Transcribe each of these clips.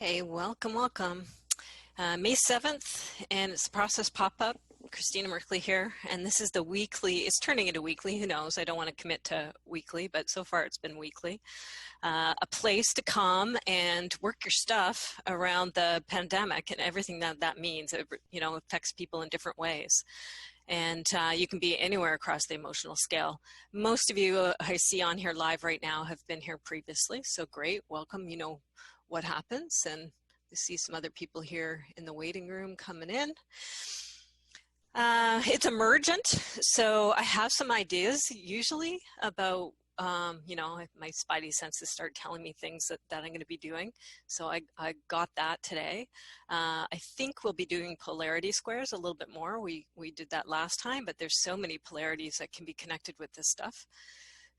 Hey, welcome, welcome. May 7th, and it's Process PopUp. Christina Merkley here, and this is the weekly, it's turning into weekly, who knows, I don't want to commit to weekly, but so far it's been weekly. A place to come and work your stuff around the pandemic and everything that means. It, affects people in different ways. And you can be anywhere across the emotional scale. Most of you I see on here live right now have been here previously, so great, welcome, you know what happens, and I see some other people here in the waiting room coming in. It's emergent, so I have some ideas usually about, my spidey senses start telling me things that I'm going to be doing. So I got that today. I think we'll be doing polarity squares a little bit more. We did that last time, but there's so many polarities that can be connected with this stuff.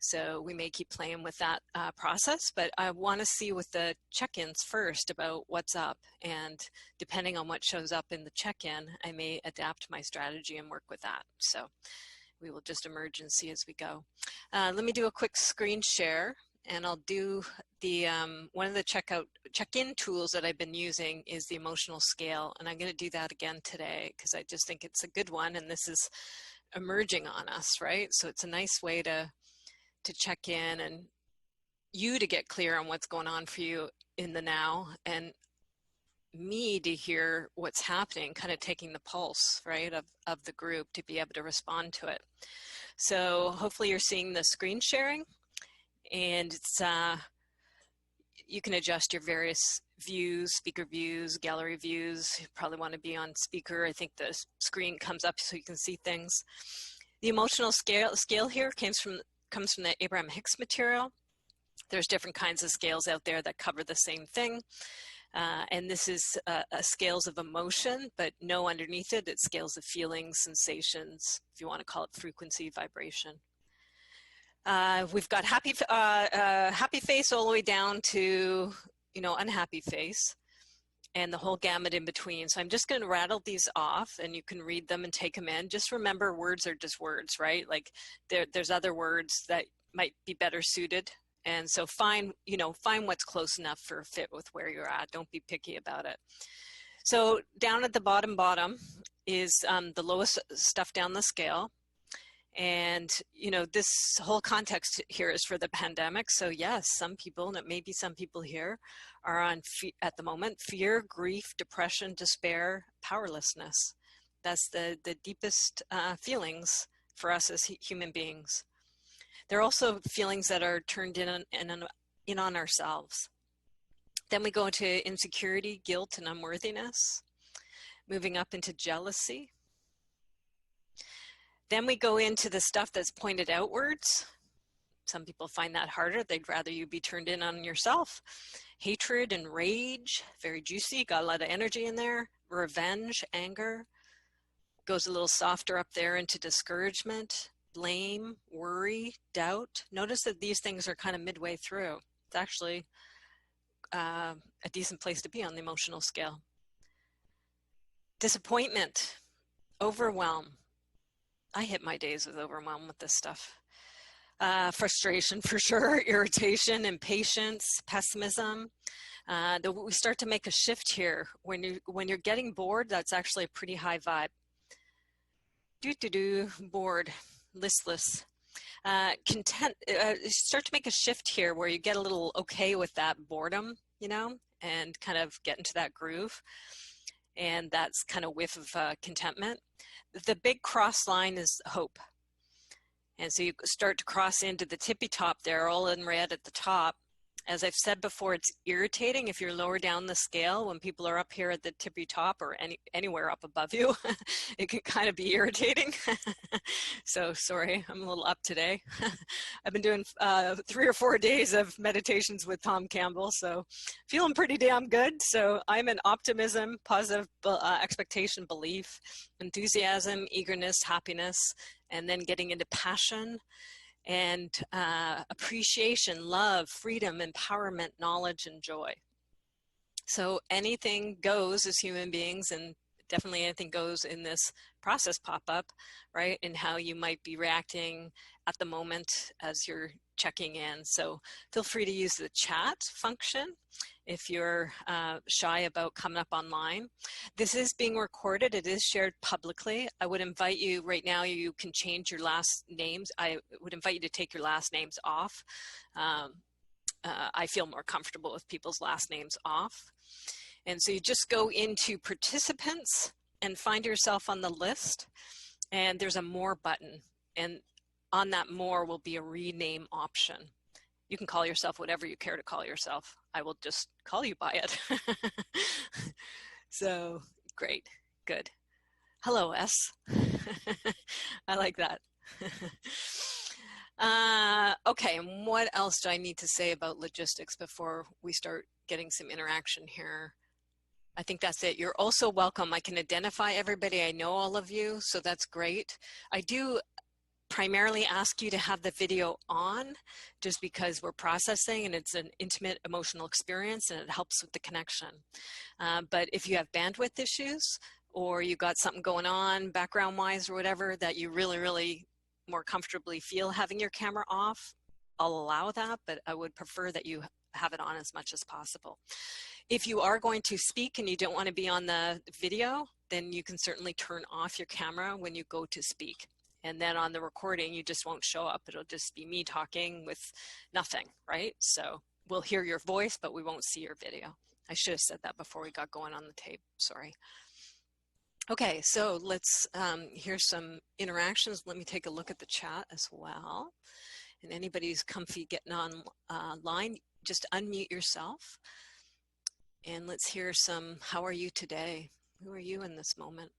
So we may keep playing with that process, but I want to see with the check-ins first about what's up. And depending on what shows up in the check-in, I may adapt my strategy and work with that. So we will just emerge and see as we go. Let me do a quick screen share, and I'll do the, one of the check-in tools that I've been using is the emotional scale. And I'm going to do that again today because I just think it's a good one. And this is emerging on us, right? So it's a nice way to check in and you to get clear on what's going on for you in the now, and me to hear what's happening, kind of taking the pulse, right, of the group to be able to respond to it. So hopefully you're seeing the screen sharing, and it's you can adjust your various views, speaker views, gallery views. You probably want to be on speaker. I think the screen comes up so you can see things. The emotional scale here comes from the Abraham Hicks material. There's different kinds of scales out there that cover the same thing. And this is a scales of emotion, but no underneath it. It's scales of feelings, sensations, if you want to call it frequency, vibration. We've got happy face all the way down to, unhappy face, and the whole gamut in between. So I'm just going to rattle these off, and you can read them and take them in. Just remember, words are just words, right? Like there's other words that might be better suited. And so find what's close enough for a fit with where you're at. Don't be picky about it. So down at the bottom is the lowest stuff down the scale. And, this whole context here is for the pandemic. So yes, some people, and it may be some people here, are on, at the moment, fear, grief, depression, despair, powerlessness. That's the deepest feelings for us as human beings. There are also feelings that are turned in on ourselves. Then we go into insecurity, guilt, and unworthiness, moving up into jealousy. Then we go into the stuff that's pointed outwards. Some people find that harder. They'd rather you be turned in on yourself. Hatred and rage, very juicy, got a lot of energy in there. Revenge, anger, goes a little softer up there into discouragement, blame, worry, doubt. Notice that these things are kind of midway through. It's actually a decent place to be on the emotional scale. Disappointment, overwhelm. I hit my days with overwhelm with this stuff. Frustration for sure, irritation, impatience, pessimism. We start to make a shift here. When you're getting bored, that's actually a pretty high vibe. Bored, listless. Content, start to make a shift here where you get a little okay with that boredom, and kind of get into that groove. And that's kind of whiff of contentment. The big cross line is hope. And so you start to cross into the tippy top there, all in red at the top. As I've said before, it's irritating if you're lower down the scale. When people are up here at the tippy top or anywhere up above you, it can kind of be irritating. So sorry, I'm a little up today. I've been doing 3 or 4 days of meditations with Tom Campbell, so feeling pretty damn good. So I'm in optimism, positive expectation, belief, enthusiasm, eagerness, happiness, and then getting into passion and appreciation, love, freedom, empowerment, knowledge, and joy. So anything goes as human beings, and definitely anything goes in this process pop-up, right? And how you might be reacting at the moment as you're checking in. So feel free to use the chat function if you're shy about coming up online. This is being recorded. It is shared publicly. I would invite you right now, you can change your last names. I would invite you to take your last names off. I feel more comfortable with people's last names off. And so you just go into participants and find yourself on the list. And there's a more button. And on that more will be a rename option. You can call yourself whatever you care to call yourself. I will just call you by it. So great, good. Hello, S. I like that. Okay, and what else do I need to say about logistics before we start getting some interaction here? I think that's it. You're also welcome. I can identify everybody. I know all of you, so that's great. I do primarily ask you to have the video on just because we're processing and it's an intimate emotional experience and it helps with the connection. But if you have bandwidth issues or you got something going on background wise or whatever that you really more comfortably feel having your camera off, I'll allow that, but I would prefer that you have it on as much as possible. If you are going to speak and you don't want to be on the video, then you can certainly turn off your camera when you go to speak. And then on the recording, you just won't show up. It'll just be me talking with nothing, right? So we'll hear your voice, but we won't see your video. I should have said that before we got going on the tape, sorry. Okay, so let's hear some interactions. Let me take a look at the chat as well. And anybody who's comfy getting on line, just unmute yourself. And let's hear some, how are you today? Who are you in this moment?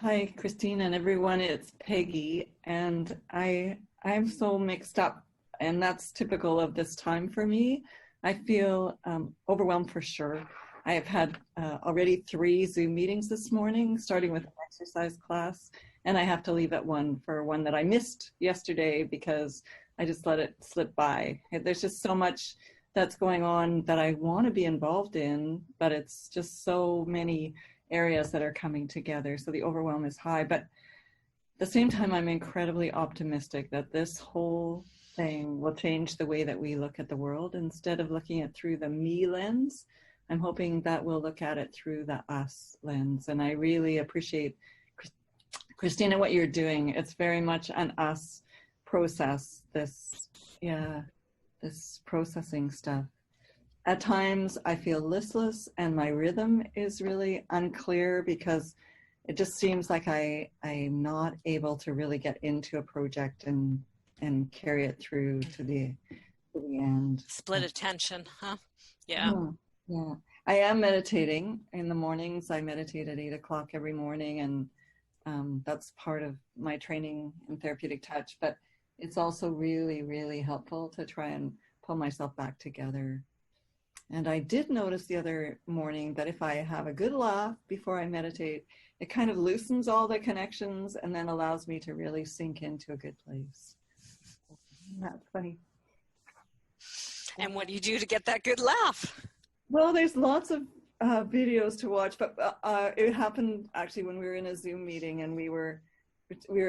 Hi, Christina and everyone, it's Peggy, and I'm so mixed up, and that's typical of this time for me. I feel overwhelmed for sure. I have had already 3 Zoom meetings this morning, starting with an exercise class, and I have to leave at 1 for one that I missed yesterday because I just let it slip by. There's just so much that's going on that I want to be involved in, but it's just so many areas that are coming together. So the overwhelm is high, but at the same time, I'm incredibly optimistic that this whole thing will change the way that we look at the world. Instead of looking at through the me lens, I'm hoping that we'll look at it through the us lens. And I really appreciate, Christina, what you're doing. It's very much an us process, this processing stuff. At times I feel listless and my rhythm is really unclear because it just seems like I'm not able to really get into a project and carry it through to the end. Split attention, huh? Yeah. Yeah. I am meditating in the mornings. I meditate at 8 o'clock every morning, and that's part of my training in therapeutic touch, but it's also really helpful to try and pull myself back together. And I did notice the other morning that if I have a good laugh before I meditate, it kind of loosens all the connections and then allows me to really sink into a good place. That's funny. And what do you do to get that good laugh? Well, there's lots of videos to watch, but it happened actually when we were in a Zoom meeting and we were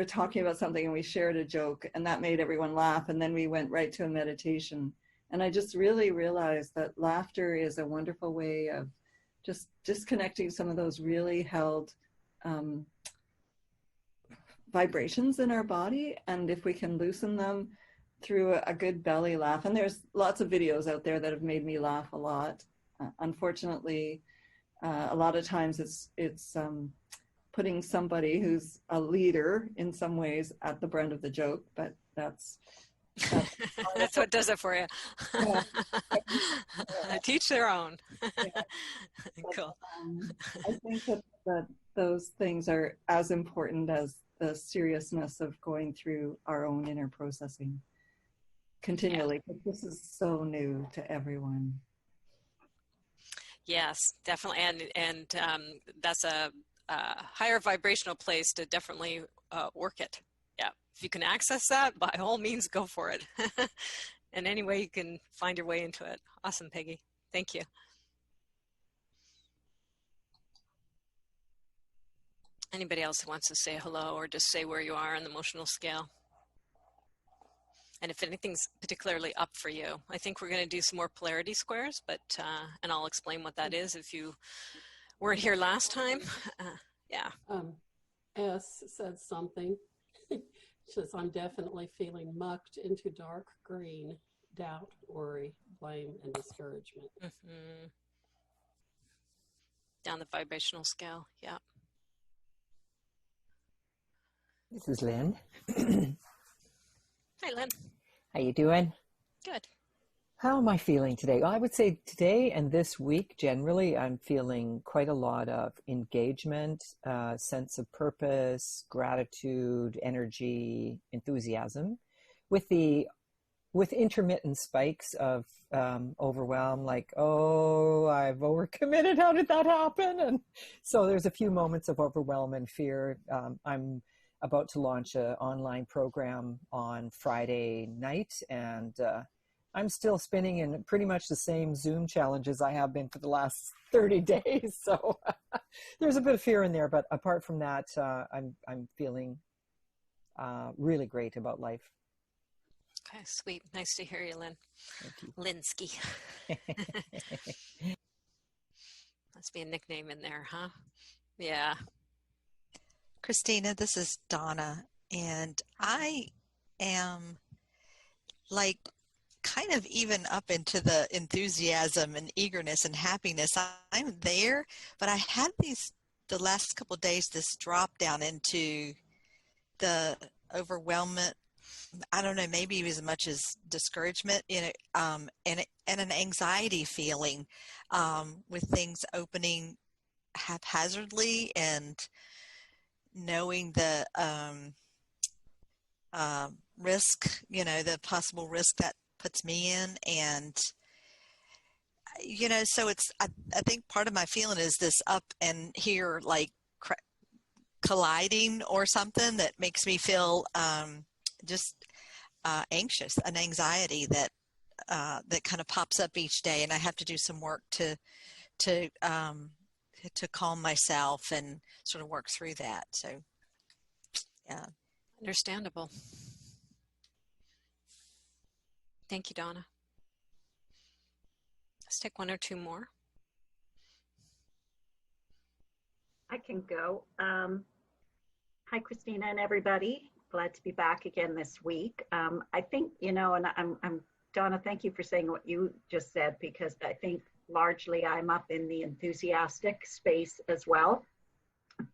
talking about something and we shared a joke and that made everyone laugh, and then we went right to a meditation. And I just really realized that laughter is a wonderful way of just disconnecting some of those really held vibrations in our body. And if we can loosen them through a good belly laugh, and there's lots of videos out there that have made me laugh a lot. Unfortunately, a lot of times it's putting somebody who's a leader in some ways at the brunt of the joke, but that's what does it for you. Yeah. Teach their own. Yeah. Cool. I think that those things are as important as the seriousness of going through our own inner processing continually, because this is so new to everyone. Yes, definitely, and that's a higher vibrational place to definitely work it. Yeah, if you can access that, by all means, go for it. And any way you can find your way into it. Awesome, Peggy. Thank you. Anybody else who wants to say hello or just say where you are on the emotional scale? And if anything's particularly up for you. I think we're going to do some more polarity squares, but and I'll explain what that is if you weren't here last time. Yeah. S said something. She says, I'm definitely feeling mucked into dark green, doubt, worry, blame, and discouragement. Mm-hmm. Down the vibrational scale. Yeah. This is Lynn. Hi, Lynn. How you doing? Good. How am I feeling today? Well, I would say today and this week, generally, I'm feeling quite a lot of engagement, sense of purpose, gratitude, energy, enthusiasm, with intermittent spikes of overwhelm, like, oh, I've overcommitted. How did that happen? And so there's a few moments of overwhelm and fear. I'm about to launch an online program on Friday night, and I'm still spinning in pretty much the same Zoom challenges I have been for the last 30 days. So there's a bit of fear in there, but apart from that, I'm feeling really great about life. Okay, sweet. Nice to hear you, Lynn. Thank you. Linsky. Must be a nickname in there, huh? Yeah. Christina, this is Donna, and I am like kind of even up into the enthusiasm and eagerness and happiness. I'm there, but I had the last couple of days, this drop down into the overwhelmment. I don't know, maybe as much as discouragement, and an anxiety feeling with things opening haphazardly, and knowing the risk, the possible risk that puts me in. And, so I think part of my feeling is this up and here, like colliding or something that makes me feel just anxious, an anxiety that kind of pops up each day. And I have to do some work to calm myself and sort of work through that. So, yeah. Understandable. Thank you, Donna. Let's take one or two more. I can go. Hi, Christina and everybody. Glad to be back again this week. I think, and I'm Donna, thank you for saying what you just said, because I think largely I'm up in the enthusiastic space as well,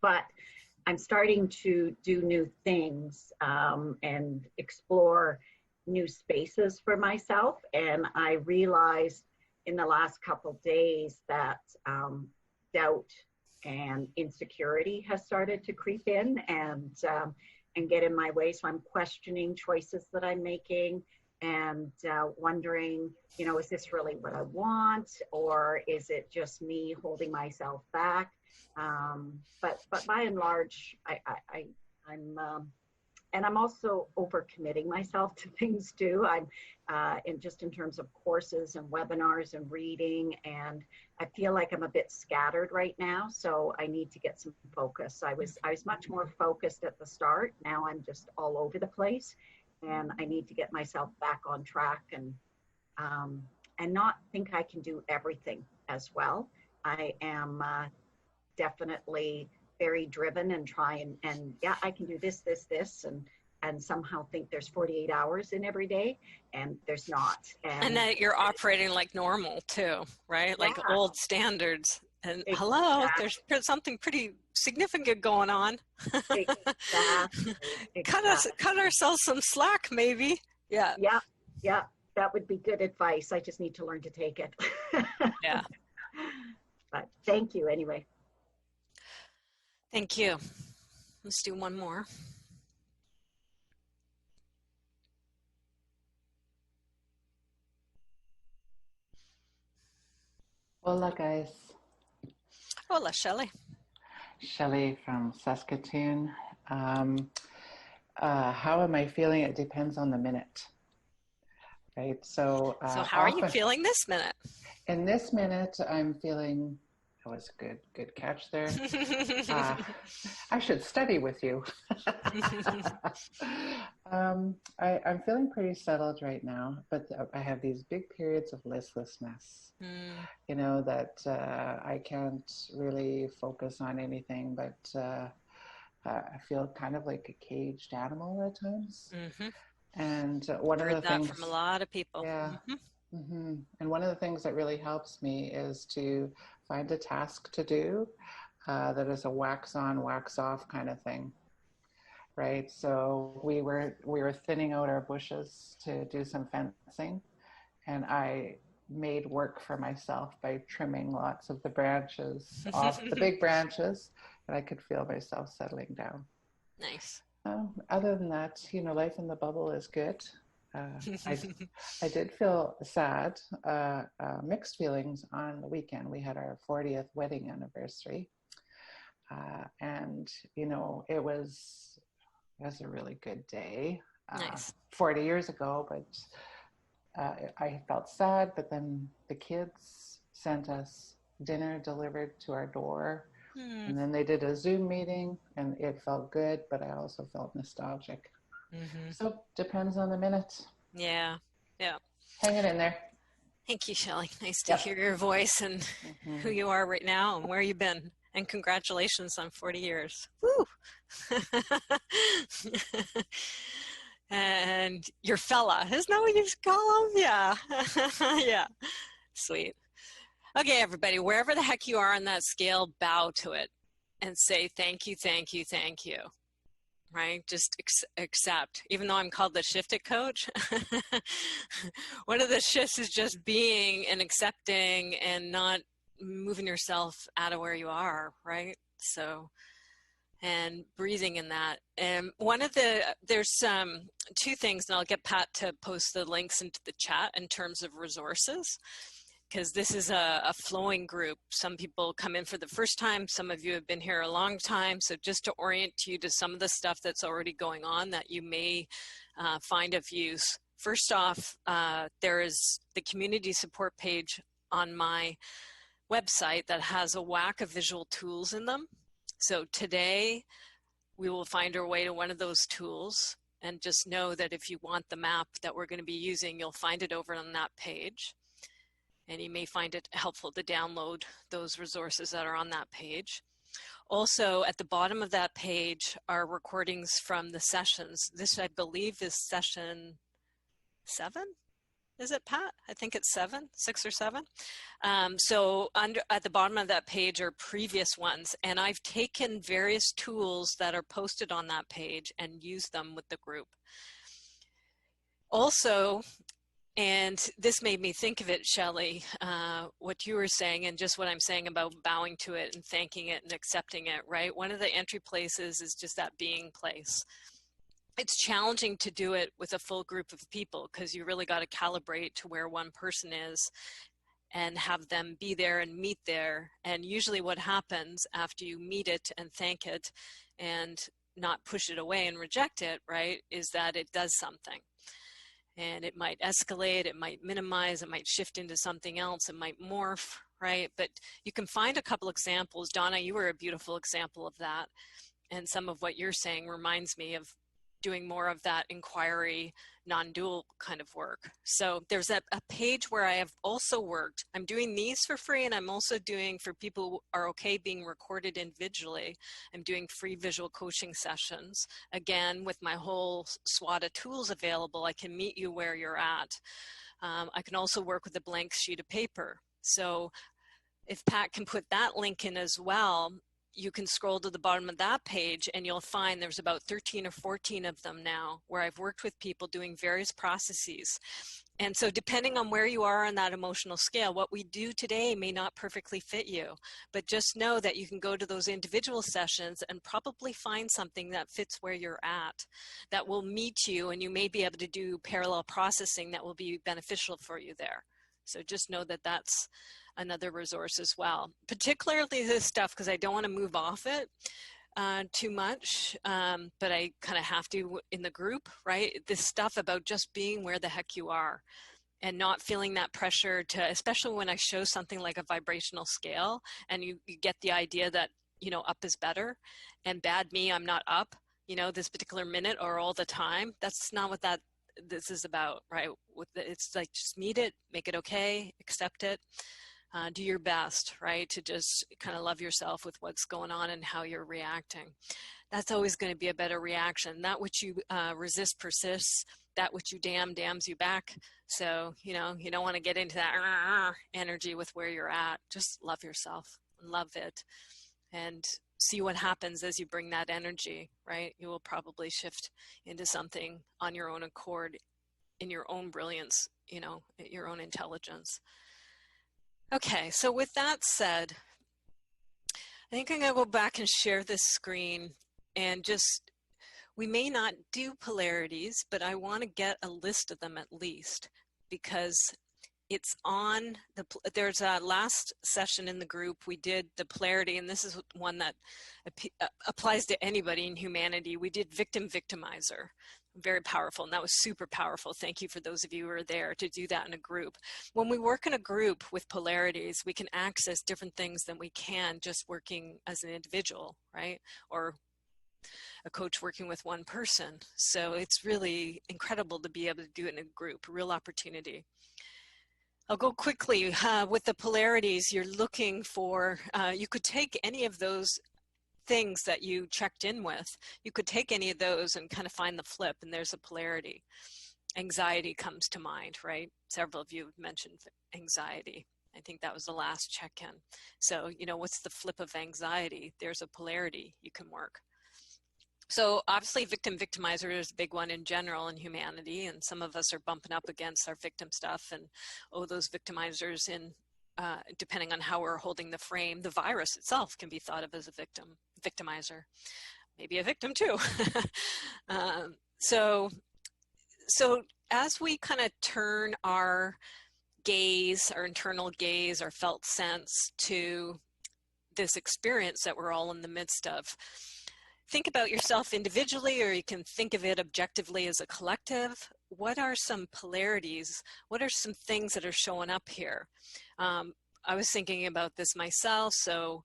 but I'm starting to do new things and explore new spaces for myself. And I realized in the last couple days that doubt and insecurity has started to creep in and get in my way. So I'm questioning choices that I'm making and wondering, is this really what I want, or is it just me holding myself back? But by and large, I'm also overcommitting myself to things too. I'm in terms of courses and webinars and reading, and I feel like I'm a bit scattered right now. So I need to get some focus. I was much more focused at the start. Now I'm just all over the place, and I need to get myself back on track and not think I can do everything as well. I am definitely very driven and try and yeah, I can do this, and somehow think there's 48 hours in every day, and there's not. And that you're operating like normal too, right? Yeah. Like old standards. And Exactly. Hello, there's something pretty significant going on. Exactly. Cut ourselves some slack, maybe. Yeah. Yeah. That would be good advice. I just need to learn to take it. Yeah. But thank you anyway. Thank you. Let's do one more. Hola, guys. Hola, Shelley. Shelley from Saskatoon. How am I feeling? It depends on the minute, right? So how are you feeling this minute? In this minute, I'm feeling That was a good catch there. I should study with you. I'm feeling pretty settled right now, but I have these big periods of listlessness. You know, that I can't really focus on anything, but I feel kind of like a caged animal at times. And one of the things, from a lot of people. yeah. And one of the things that really helps me is to find a task to do that is a wax on, wax off kind of thing, right? So we were thinning out our bushes to do some fencing, and I made work for myself by trimming lots of the branches off the big branches, and I could feel myself settling down. Nice. Other than that, you know, life in the bubble is good. I did feel sad, mixed feelings on the weekend. We had our 40th wedding anniversary. And, you know, it was a really good day. Nice. 40 years ago, but I felt sad, but then the kids sent us dinner delivered to our door. And then they did a Zoom meeting, and it felt good, but I also felt nostalgic. So depends on the minute. Yeah. Hang it in there. Thank you, Shelley. Nice to hear your voice and who you are right now and where you've been. And congratulations on 40 years. Woo! And your fella, isn't that what you call him? Yeah. Yeah. Sweet. Okay, everybody, wherever the heck you are on that scale, bow to it and say thank you, thank you, thank you. Right? Just accept. Even though I'm called the Shift It Coach, one of the shifts is just being and accepting and not moving yourself out of where you are, right? So, and breathing in that. And there's two things, and I'll get Pat to post the links into the chat in terms of resources, because this is a flowing group. Some people come in for the first time. Some of you have been here a long time. So just to orient you to some of the stuff that's already going on that you may find of use. First off, there is the community support page on my website that has a whack of visual tools in them. So today we will find our way to one of those tools, and just know that if you want the map that we're going to be using, you'll find it over on that page. And you may find it helpful to download those resources that are on that page. Also, at the bottom of that page are recordings from the sessions. This, I believe, is session 7. Is it, Pat? I think it's 6 or 7. So at the bottom of that page are previous ones. And I've taken various tools that are posted on that page and used them with the group. Also, and this made me think of it, Shelley, what you were saying and just what I'm saying about bowing to it and thanking it and accepting it, right? One of the entry places is just that being place. It's challenging to do it with a full group of people because you really got to calibrate to where one person is and have them be there and meet there. And usually what happens after you meet it and thank it and not push it away and reject it, right, is that it does something. And it might escalate, it might minimize, it might shift into something else, it might morph, right? But you can find a couple examples. Donna, you were a beautiful example of that. And some of what you're saying reminds me of doing more of that inquiry, non-dual kind of work. So there's a page where I have also worked. I'm doing these for free, and I'm also doing, for people who are okay being recorded individually, I'm doing free visual coaching sessions. Again, with my whole SWAT of tools available, I can meet you where you're at. I can also work with a blank sheet of paper. So if Pat can put that link in as well, you can scroll to the bottom of that page and you'll find there's about 13 or 14 of them now where I've worked with people doing various processes. And so depending on where you are on that emotional scale, what we do today may not perfectly fit you, but just know that you can go to those individual sessions and probably find something that fits where you're at, that will meet you, and you may be able to do parallel processing that will be beneficial for you there. So just know that that's another resource as well, particularly this stuff, because I don't want to move off it too much, but I kind of have to in the group, right? This stuff about just being where the heck you are and not feeling that pressure to, especially when I show something like a vibrational scale and you get the idea that, you know, up is better and bad me, I'm not up, you know, this particular minute or all the time. That's not what this is about, right? It's like, just meet it, make it okay, accept it, do your best, right? To just kind of love yourself with what's going on and how you're reacting. That's always going to be a better reaction. That which you resist persists. That which you damns you back. So, you know, you don't want to get into that energy with where you're at. Just love yourself, love it, and see what happens as you bring that energy, right? You will probably shift into something on your own accord, in your own brilliance, you know, your own intelligence. Okay, so with that said, I think I'm going to go back and share this screen and just, we may not do polarities, but I want to get a list of them at least, because it's on the, there's a last session in the group, we did the polarity, and this is one that applies to anybody in humanity. We did victim-victimizer, very powerful, and that was super powerful. Thank you for those of you who are there to do that in a group. When we work in a group with polarities, we can access different things than we can just working as an individual, right? Or a coach working with one person. So it's really incredible to be able to do it in a group, a real opportunity. I'll go quickly with the polarities. You're looking for, you could take any of those things that you checked in with. You could take any of those and kind of find the flip, and there's a polarity. Anxiety comes to mind, right? Several of you have mentioned anxiety. I think that was the last check-in. So, you know, what's the flip of anxiety? There's a polarity you can work. So obviously victim-victimizer is a big one in general in humanity, and some of us are bumping up against our victim stuff, and those victimizers in, depending on how we're holding the frame, the virus itself can be thought of as a victimizer, maybe a victim too. So as we kind of turn our gaze, our internal gaze, our felt sense to this experience that we're all in the midst of, think about yourself individually, or you can think of it objectively as a collective. What are some polarities? What are some things that are showing up here? I was thinking about this myself. So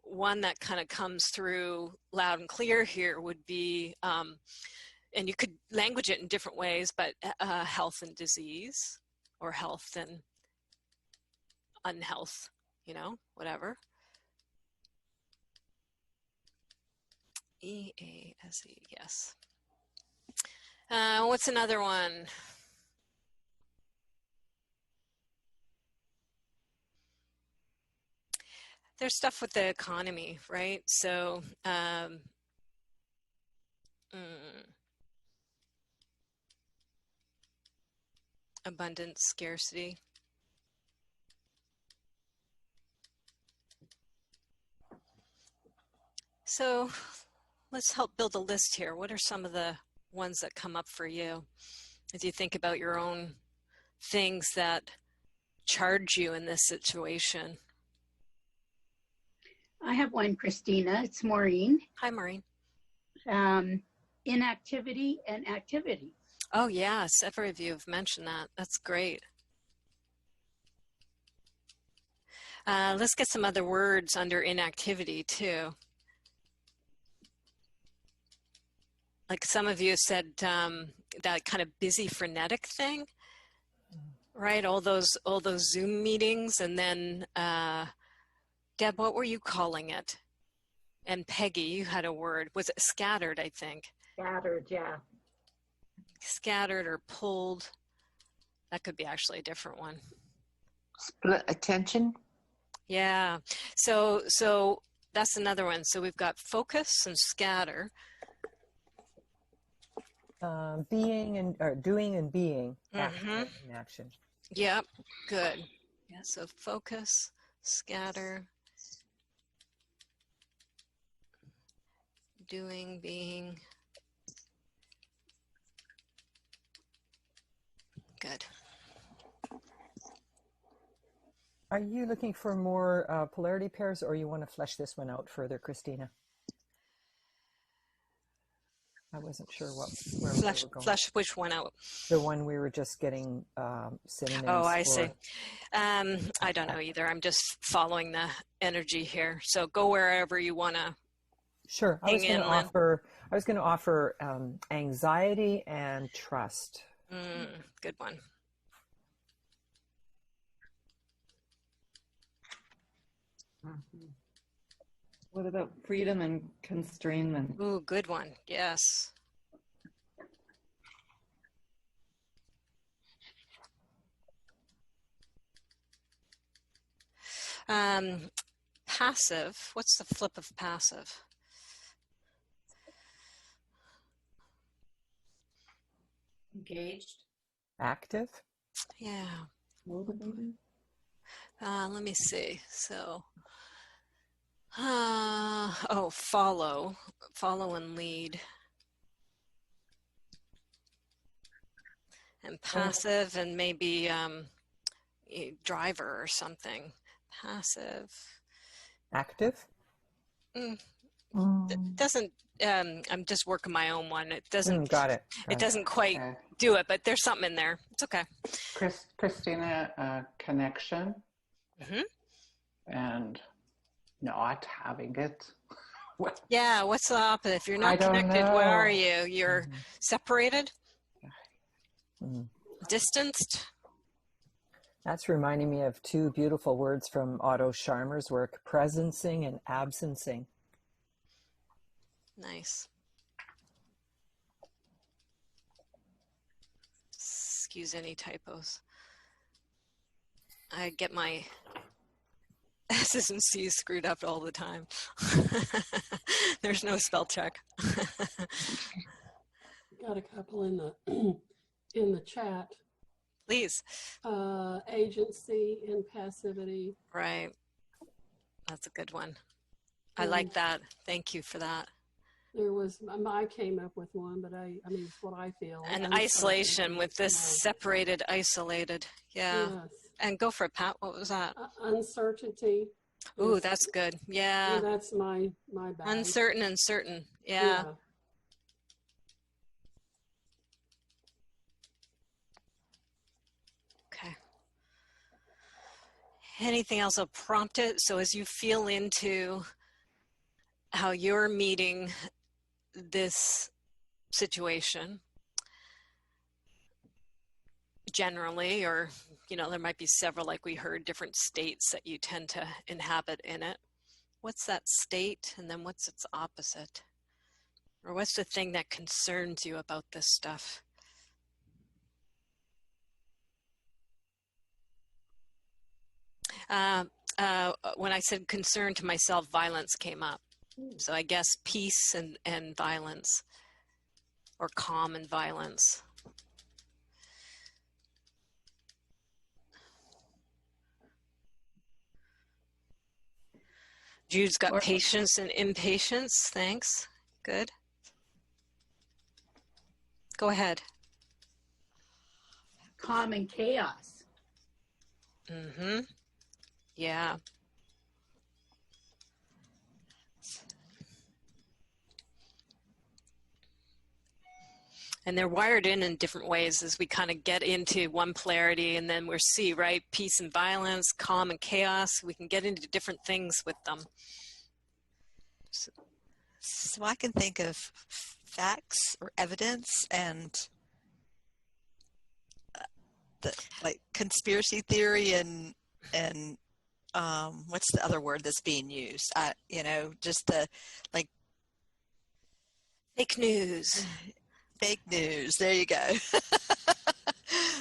one that kind of comes through loud and clear here would be, and you could language it in different ways, but health and disease, or health and unhealth, you know, whatever. EASE, yes. What's another one? There's stuff with the economy, right? So, abundance, scarcity. So let's help build a list here. What are some of the ones that come up for you as you think about your own things that charge you in this situation? I have one, Christina. It's Maureen. Hi, Maureen. Inactivity and activity. Oh, yeah. Several of you have mentioned that. That's great. Let's get some other words under inactivity, too. Like some of you said, that kind of busy, frenetic thing, right? All those Zoom meetings, and then Deb, what were you calling it? And Peggy, you had a word. Was it scattered? I think. Scattered, yeah. Scattered or pulled. That could be actually a different one. Split attention. Yeah. So that's another one. So we've got focus and scatter. Being and or doing and being, Mm-hmm. action. Yep, good. Yeah, so focus, scatter, doing, being. Good. Are you looking for more polarity pairs, or you want to flesh this one out further, Christina? wasn't sure where we were going. Flesh which one out? The one we were just getting synonyms Oh, I for. see. I don't know either. I'm just following the energy here. So go wherever you want to. Sure. I was going to offer anxiety and trust. Good one. What about freedom and constrainment? Ooh, good one. Yes. Passive. What's the flip of passive? Engaged. Active? Yeah. Motivated? Let me see. So, follow and lead. And passive and maybe driver or something. Passive. Active? It doesn't, I'm just working my own one. It doesn't, got it. It doesn't quite do it, but there's something in there. It's okay. Christina, connection and not having it. Yeah, what's the opposite? If you're not I don't connected, know. where are you? You're separated? Mm. Distanced? That's reminding me of two beautiful words from Otto Scharmer's work, presencing and absencing. Nice. Excuse any typos. I get my S's and C's screwed up all the time. There's no spell check. Got a couple in the in the chat. Please. Agency and passivity. Right. That's a good one. I like that. Thank you for that. There was, I came up with one, but I mean, it's what I feel. And isolation with this separated, isolated. Yeah. Yes. And go for it, Pat. What was that? Uncertainty. Ooh, that's good. Yeah. That's my bad. Uncertain and certain. Yeah. Okay. Anything else? I'll prompt it. So as you feel into how you're meeting this situation generally, or, you know, there might be several, like we heard, different states that you tend to inhabit in it. What's that state? And then what's its opposite? Or what's the thing that concerns you about this stuff? When I said concern to myself, violence came up. So I guess peace and violence, or calm and violence. Jude's got patience and impatience. Thanks. Good. Go ahead. Calm and chaos. Mm-hmm. Yeah. And they're wired in different ways as we kind of get into one polarity, and then we're right? Peace and violence, calm and chaos. We can get into different things with them. So I can think of facts or evidence and the like conspiracy theory and what's the other word that's being used? You know, just the like fake news. Fake news. There you go.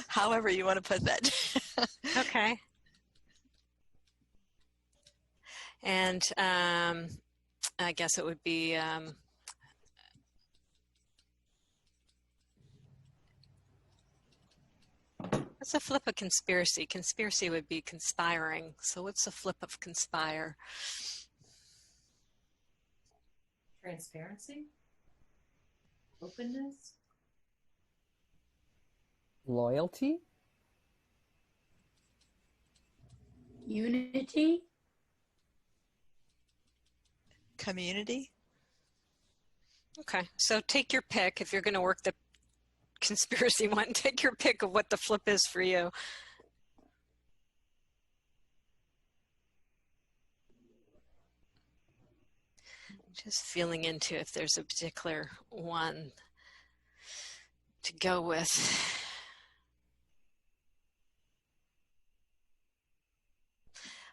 However you want to put that. Okay. And I guess it would be what's the flip of conspiracy? Conspiracy would be conspiring. So what's the flip of conspire? Transparency? Openness? Loyalty? Okay, so take your pick. If you're going to work the conspiracy one, take your pick of what the flip is for you. Just feeling into if there's a particular one to go with.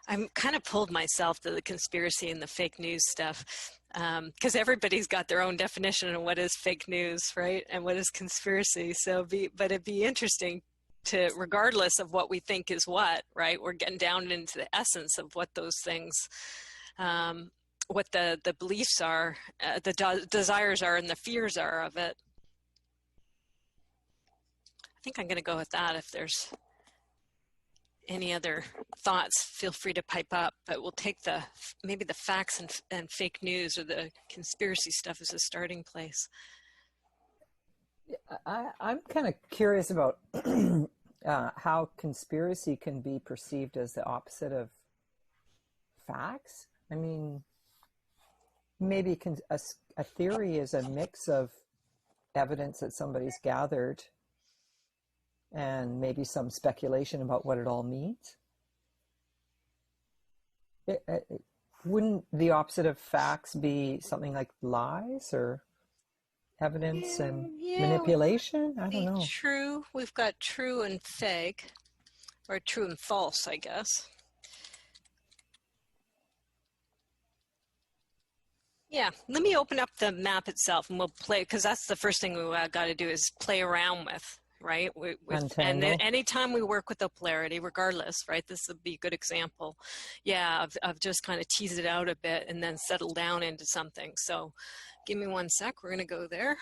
I'm kind of pulled myself to the conspiracy and the fake news stuff because everybody's got their own definition of what is fake news, right? And what is conspiracy. But it'd be interesting to, regardless of what we think is what, right? We're getting down into the essence of what those things, what the beliefs are, the desires are, and the fears are of it. I think I'm going to go with that. If there's any other thoughts, feel free to pipe up, but we'll take maybe the facts and fake news or the conspiracy stuff as a starting place. I'm kind of curious about how conspiracy can be perceived as the opposite of facts. I mean, maybe a theory is a mix of evidence that somebody's gathered and maybe some speculation about what it all means. Wouldn't the opposite of facts be something like lies or evidence and manipulation? I don't know. True. We've got true and fake, or true and false, I guess. Yeah, let me open up the map itself and we'll play, because that's the first thing we got to do is play around with. Right? And anytime we work with a polarity, regardless, right? This would be a good example. Yeah, of just kind of tease it out a bit and then settle down into something. So give me one sec. We're going to go there.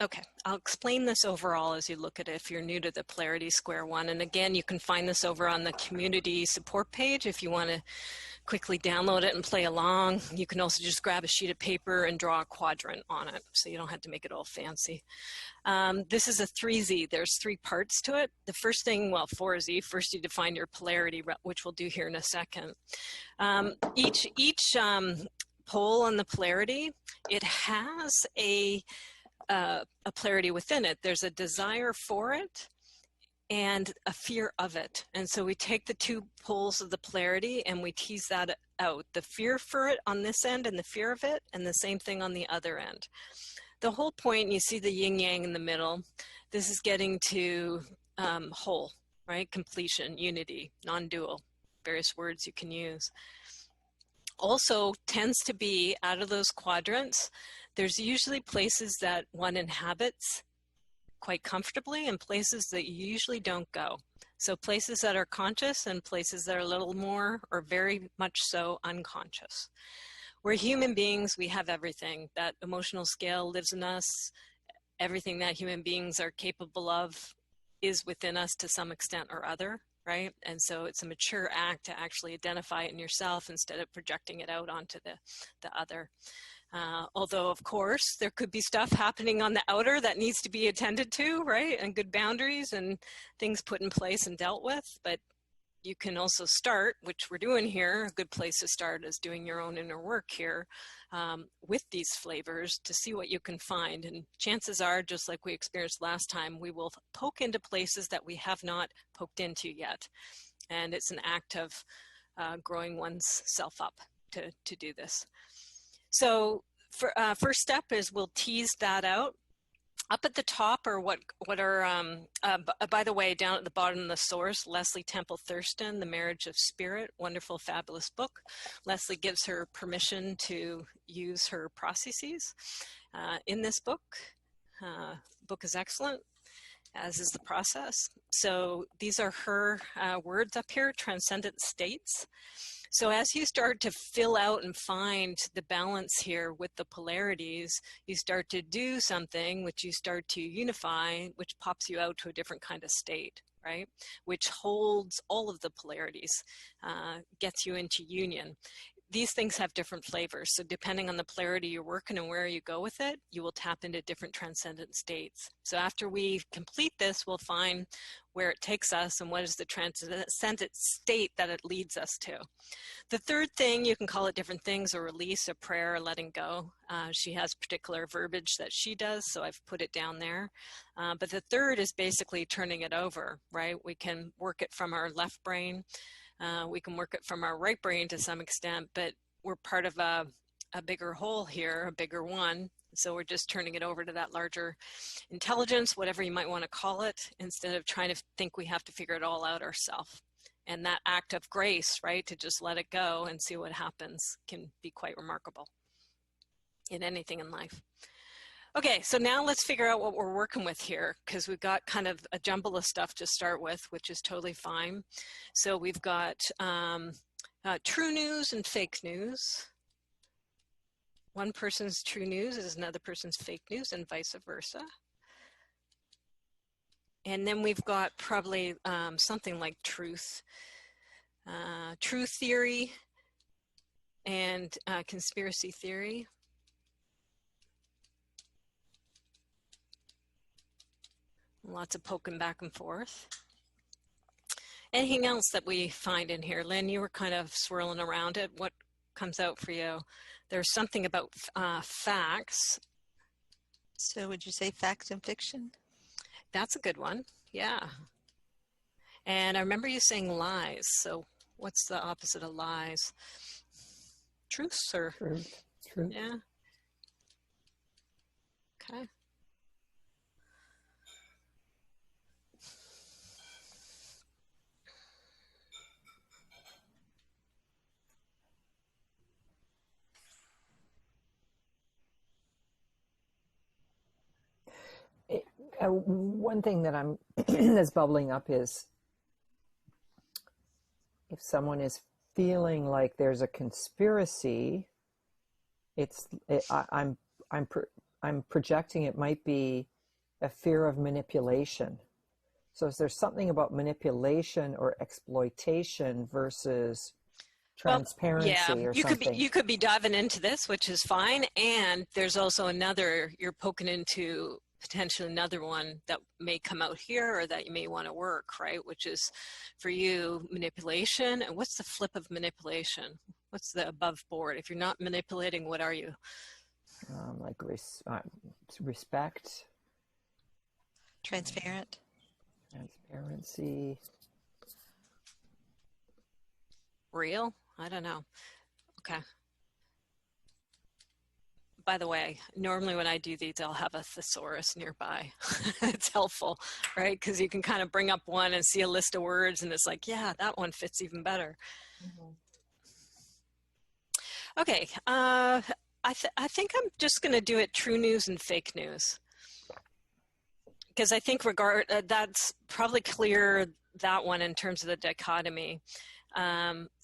Okay, I'll explain this overall as you look at it if you're new to the polarity square one. And again, you can find this over on the community support page if you want to quickly download it and play along. You can also just grab a sheet of paper and draw a quadrant on it, so you don't have to make it all fancy. This is a 3Z. There's 3 parts to it. The first thing, well, 4Z. First, you define your polarity, which we'll do here in a second. Each pole on the polarity, it has a polarity within it. There's a desire for it and a fear of it. And so we take the 2 poles of the polarity and we tease that out. The fear for it on this end and the fear of it, and the same thing on the other end. The whole point, you see the yin yang in the middle, this is getting to whole, right? Completion, unity, non-dual, various words you can use. Also tends to be, out of those quadrants, there's usually places that one inhabits quite comfortably and places that you usually don't go. So places that are conscious and places that are a little more or very much so unconscious. We're human beings, we have everything. That emotional scale lives in us. Everything that human beings are capable of is within us to some extent or other, right? And so it's a mature act to actually identify it in yourself instead of projecting it out onto the other. Although, of course, there could be stuff happening on the outer that needs to be attended to, right? And good boundaries and things put in place and dealt with. But you can also start, which we're doing here, a good place to start is doing your own inner work here with these flavors to see what you can find. And chances are, just like we experienced last time, we will poke into places that we have not poked into yet. And it's an act of growing one's self up to do this. So first step is we'll tease that out. Up at the top are what are, by the way, down at the bottom of the source, Leslie Temple Thurston, The Marriage of Spirit, wonderful, fabulous book. Leslie gives her permission to use her processes in this book. Book is excellent, as is the process. So these are her words up here, transcendent states. So as you start to fill out and find the balance here with the polarities, you start to do something which you start to unify, which pops you out to a different kind of state, right? Which holds all of the polarities, gets you into union. these things have different flavors. So depending on the polarity you're working and where you go with it, you will tap into different transcendent states. So after we complete this, we'll find where it takes us and what is the transcendent state that it leads us to. The third thing, you can call it different things, a release, a prayer, a letting go. She has particular verbiage that she does, so I've put it down there. But the third is basically turning it over, right? We can work it from our left brain. We can work it from our right brain to some extent, but we're part of a bigger whole here, a bigger one. So we're just turning it over to that larger intelligence, whatever you might want to call it, instead of trying to think we have to figure it all out ourselves. And that act of grace, right, to just let it go and see what happens can be quite remarkable in anything in life. Okay, so now let's figure out what we're working with here, because we've got kind of a jumble of stuff to start with, which is totally fine. So we've got true news and fake news. One person's true news is another person's fake news and vice versa. And then we've got probably something like truth theory and conspiracy theory. Lots of poking back and forth. Anything else that we find in here? Lynn, you were kind of swirling around it. What comes out for you? There's something about facts. So would you say fact and fiction? That's a good one. Yeah. And I remember you saying lies. So what's the opposite of lies? Truths or? Truth. Truth. Yeah. Okay. One thing that I'm that's bubbling up is if someone is feeling like there's a conspiracy, I'm projecting it might be a fear of manipulation. So is there something about manipulation or exploitation versus transparency or something? You could be diving into this, which is fine. And there's also another, you're poking into potentially another one that may come out here or that you may want to work, right? Which is for you, manipulation. And what's the flip of manipulation? What's the above board? If you're not manipulating, what are you? Like respect. Transparent. Transparency. Real? I don't know. Okay. By the way, normally when I do these, I'll have a thesaurus nearby. It's helpful, right? Because you can kind of bring up one and see a list of words and it's like, yeah, that one fits even better. Mm-hmm. Okay, I think I'm just going to do it true news and fake news. Because I think that's probably clear, that one in terms of the dichotomy.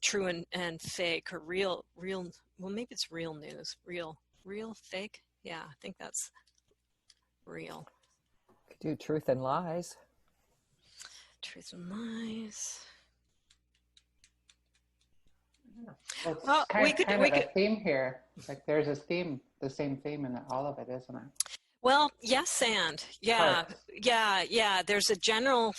True and fake, or real, well, maybe it's real news, real, fake? Yeah, I think that's real. Could do truth and lies. Truth and lies. Well, we could a theme here. Like there's a theme, the same theme in all of it, isn't it? Well, yes, and yeah. There's a general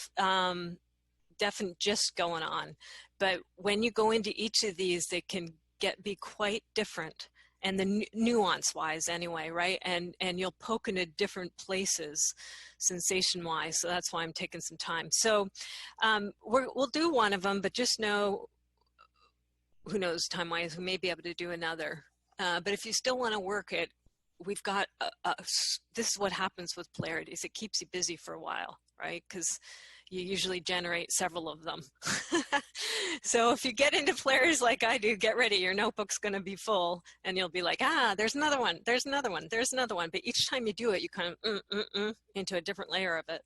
definite gist going on, but when you go into each of these, they can be quite different, and the nuance wise anyway, right? And you'll poke into different places sensation wise, so that's why I'm taking some time. So we'll do one of them, but just know, who knows, time wise, we may be able to do another. But if you still want to work it, we've got this is what happens with polarities. It keeps you busy for a while, right? Because you usually generate several of them. So if you get into polarities like I do, get ready. Your notebook's going to be full, and you'll be like, there's another one, there's another one, there's another one. But each time you do it, you kind of into a different layer of it.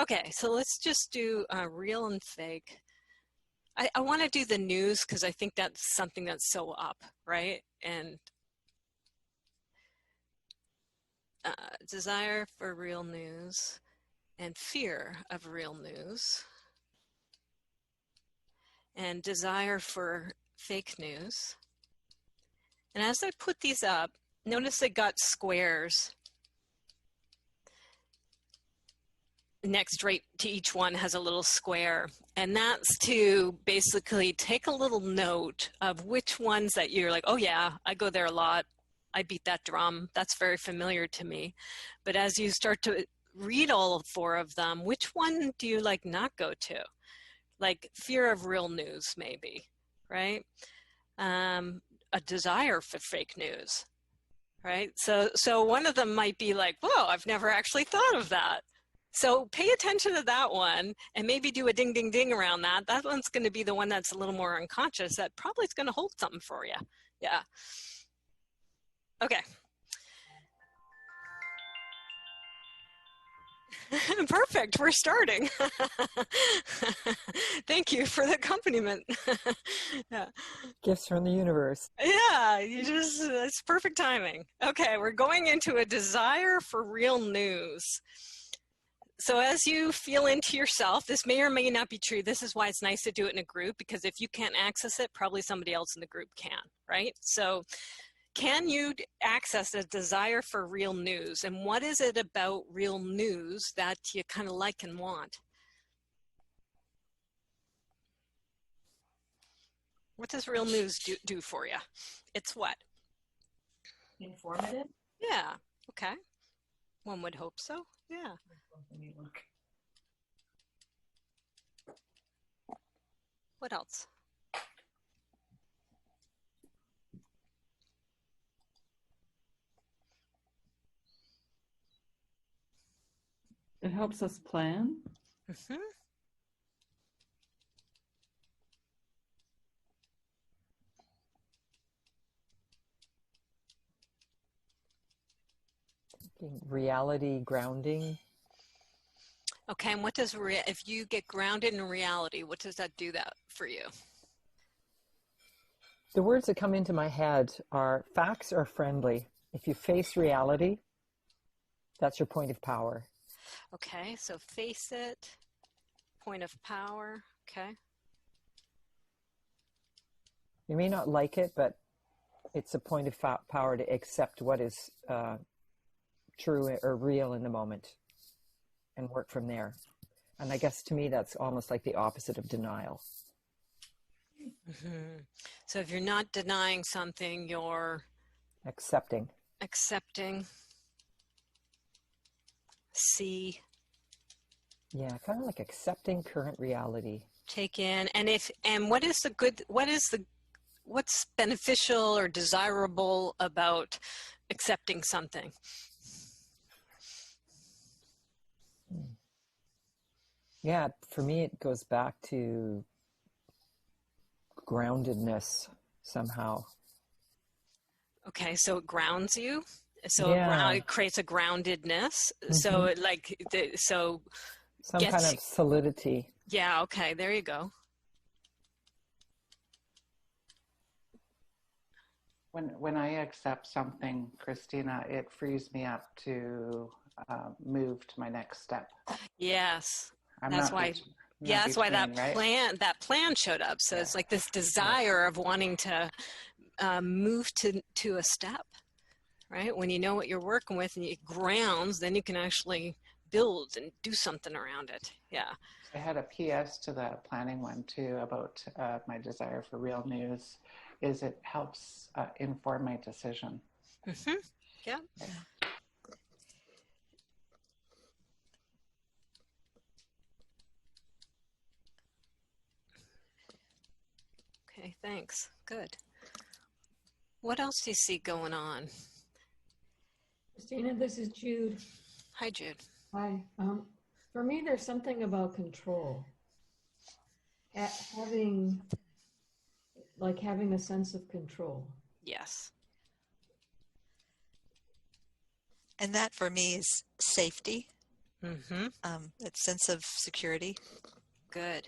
Okay, so let's just do real and fake. I want to do the news because I think that's something that's so up, right? And desire for real news and fear of real news and desire for fake news And as I put these up, notice they got squares. Next right to each one has a little square. And that's to basically take a little note of which ones that you're like, oh yeah, I go there a lot. I beat that drum. That's very familiar to me. But as you start to read all 4 of them, which one do you like not go to? Like fear of real news, maybe, right? A desire for fake news, right? So one of them might be like, whoa, I've never actually thought of that. So pay attention to that one and maybe do a ding, ding, ding around that. That one's going to be the one that's a little more unconscious that probably is going to hold something for you. Yeah. Okay. Perfect. We're starting. Thank you for the accompaniment. Yeah. Gifts from the universe. Yeah, it's perfect timing. Okay, we're going into a desire for real news. So as you feel into yourself, this may or may not be true. This is why it's nice to do it in a group, because if you can't access it, probably somebody else in the group can, right? So can you access a desire for real news? And what is it about real news that you kind of like and want? What does real news do for you? It's what? Informative? Yeah, okay. One would hope so, yeah. Let me look. What else? It helps us plan. Mm-hmm. Reality grounding. Okay, and what does, if you get grounded in reality, what does that do that for you? The words that come into my head are facts are friendly. If you face reality, that's your point of power. Okay, so face it, point of power, okay. You may not like it, but it's a point of power to accept what is true or real in the moment and work from there. And I guess to me, that's almost like the opposite of denial. Mm-hmm. So if you're not denying something, you're accepting. See. Yeah, kind of like accepting current reality. Take in, and what's beneficial or desirable about accepting something? Yeah, for me, it goes back to groundedness somehow. Okay, so it grounds you. So yeah. It creates a groundedness. Mm-hmm. So some kind of solidity. Yeah, okay, there you go. When I accept something, Christina, it frees me up to move to my next step. Yes, that's why that plan showed up. So it's like this desire of wanting to move to a step, right? When you know what you're working with and it grounds, then you can actually build and do something around it. Yeah. I had a PS to the planning one too about my desire for real news. Is it helps inform my decision. Mm-hmm. Yeah. Okay, thanks. Good. What else do you see going on? Christina, this is Jude. Hi, Jude. Hi. For me, there's something about control. Having a sense of control. Yes. And that for me is safety. Mm-hmm. That sense of security. Good.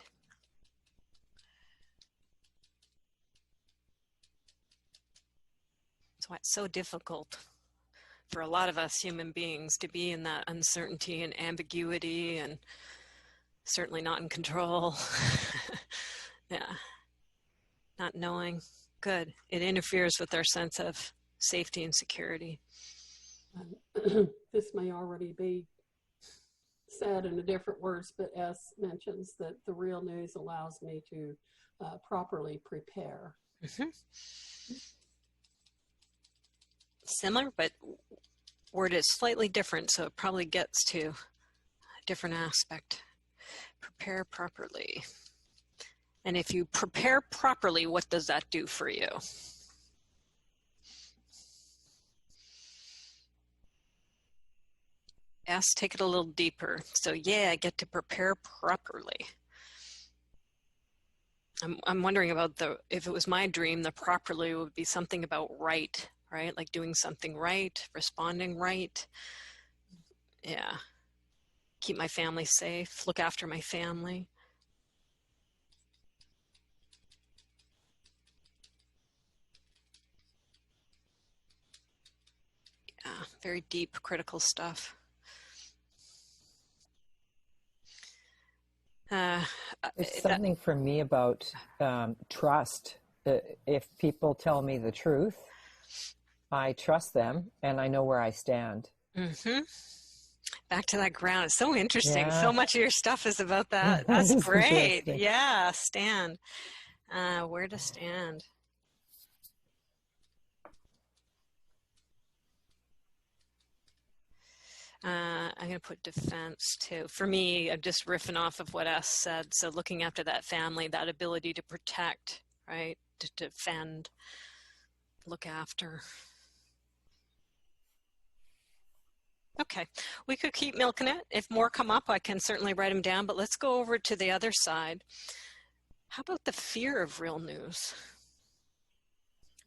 That's why it's so difficult for a lot of us human beings to be in that uncertainty and ambiguity and certainly not in control. Yeah. Not knowing. good. It interferes with our sense of safety and security. This may already be said in a different words, but S mentions that the real news allows me to properly prepare. Mm-hmm. Similar, but worded slightly different, so it probably gets to a different aspect. Prepare properly. And if you prepare properly, what does that do for you? S, take it a little deeper. So yeah, I get to prepare properly. I'm wondering about if it was my dream, the properly would be something about right, like doing something right, responding right. Yeah. Keep my family safe, look after my family. Yeah, very deep, critical stuff. There's something for me about trust. If people tell me the truth, I trust them and I know where I stand. Mm-hmm. Back to that ground. It's so interesting. Yeah. So much of your stuff is about that. That's great. Yeah, stand. Where to stand. I'm going to put defense too. For me, I'm just riffing off of what S said. So looking after that family, that ability to protect, right? To defend, look after. Okay, we could keep milking it. If more come up, I can certainly write them down, but let's go over to the other side. How about the fear of real news?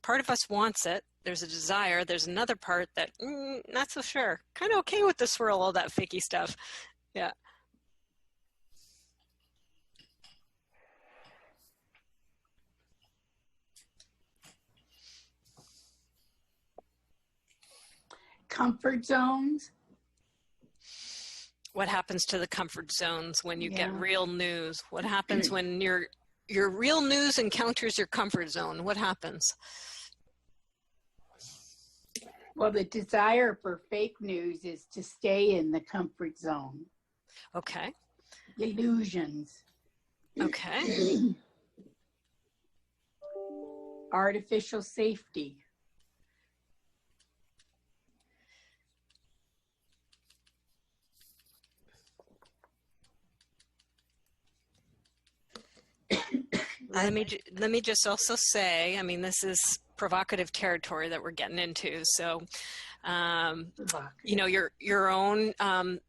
Part of us wants it. There's a desire. There's another part that, not so sure. Kind of okay with the swirl, all that fakey stuff. Yeah. Comfort zones. What happens to the comfort zones when you get real news? What happens when your real news encounters your comfort zone? What happens? Well, the desire for fake news is to stay in the comfort zone. Okay. Illusions. Okay. Artificial safety. Let me just also say, I mean, this is provocative territory that we're getting into. So, you know, your own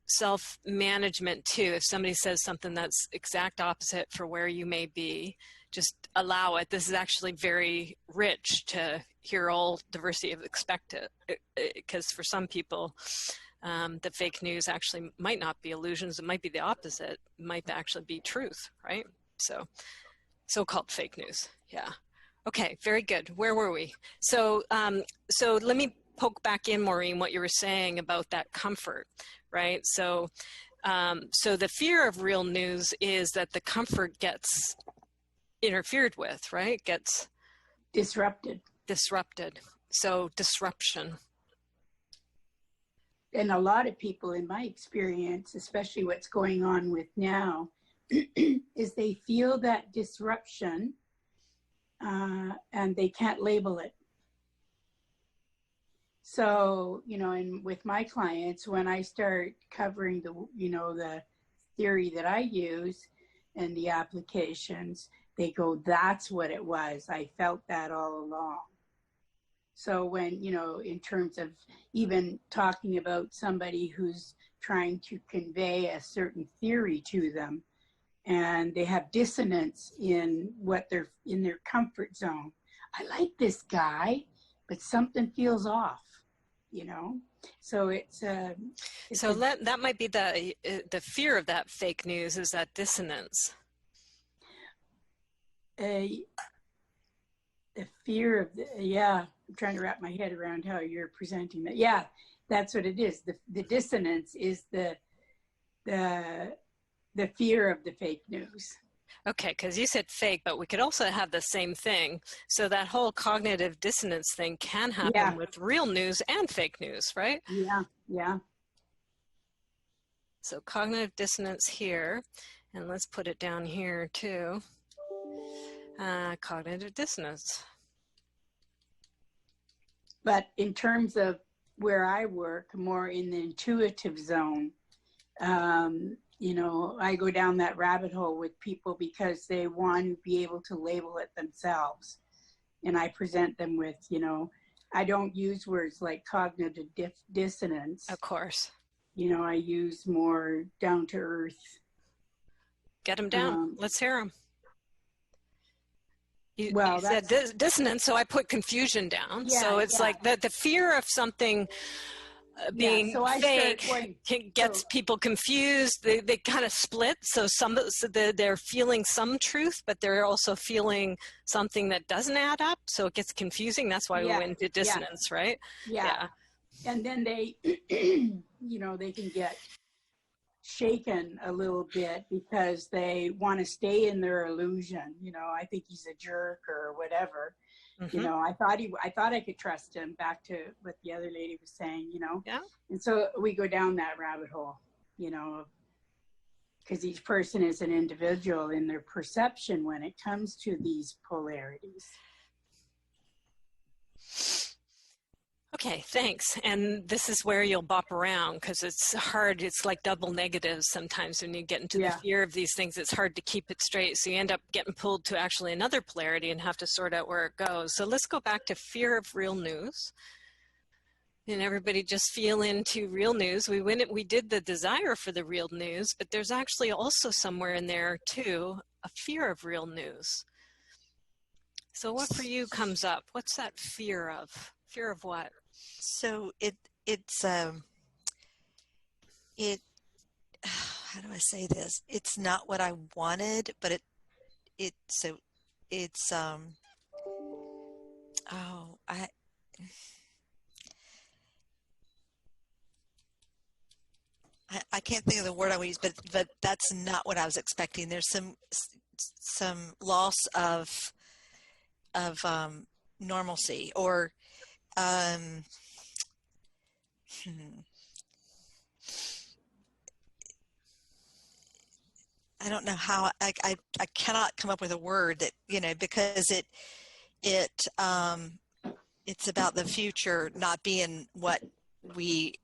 self-management too. If somebody says something that's exact opposite for where you may be, just allow it. This is actually very rich to hear all diversity of expected, because for some people, the fake news actually might not be illusions. It might be the opposite. It might actually be truth, right? So, so-called fake news. Yeah. Okay, very good. Where were we? So, so let me poke back in, Maureen, what you were saying about that comfort, right? So, so the fear of real news is that the comfort gets interfered with, right? Gets disrupted. So disruption. And a lot of people, in my experience, especially what's going on with now, is they feel that disruption and they can't label it. So, you know, and with my clients, when I start covering the, you know, the theory that I use and the applications, they go, that's what it was. I felt that all along. So when, you know, in terms of even talking about somebody who's trying to convey a certain theory to them, and they have dissonance in what they're in their comfort zone. I like this guy, but something feels off, you know? So it's so that might be the fear of that fake news, is that dissonance. The fear of I'm trying to wrap my head around how you're presenting that. Yeah, that's what it is. The dissonance is the fear of the fake news. Okay, because you said fake, but we could also have the same thing. So that whole cognitive dissonance thing can happen Yeah. with real news and fake news, right? Yeah. Yeah. So cognitive dissonance here, and let's put it down here too. Cognitive dissonance. But in terms of where I work, more in the intuitive zone, you know, I go down that rabbit hole with people because they want to be able to label it themselves. And I present them with, you know, I don't use words like cognitive dissonance. Of course. You know, I use more down to earth. Get them down. Let's hear them. You said dissonance, so I put confusion down. Yeah, so it's like the fear of something being fake gets people confused. They kind of split. So they're feeling some truth, but they're also feeling something that doesn't add up. So it gets confusing. That's why we went to dissonance, right? Yeah. And then they, you know, they can get shaken a little bit because they want to stay in their illusion. You know, I think he's a jerk or whatever. Mm-hmm. You know, I thought I could trust him, back to what the other lady was saying, you know. Yeah. And so we go down that rabbit hole, you know, because each person is an individual in their perception when it comes to these polarities. Okay, thanks. And this is where you'll bop around because it's hard. It's like double negatives sometimes when you get into the fear of these things. It's hard to keep it straight. So you end up getting pulled to actually another polarity and have to sort out where it goes. So let's go back to fear of real news. And everybody just feel into real news. We did the desire for the real news, but there's actually also somewhere in there too, a fear of real news. So what for you comes up? What's that fear of? Fear of what? So it's how do I say this? It's not what I wanted, but I can't think of the word I would use, but that's not what I was expecting. There's some loss of normalcy, or I don't know how I cannot come up with a word that, you know, because it's about the future not being what we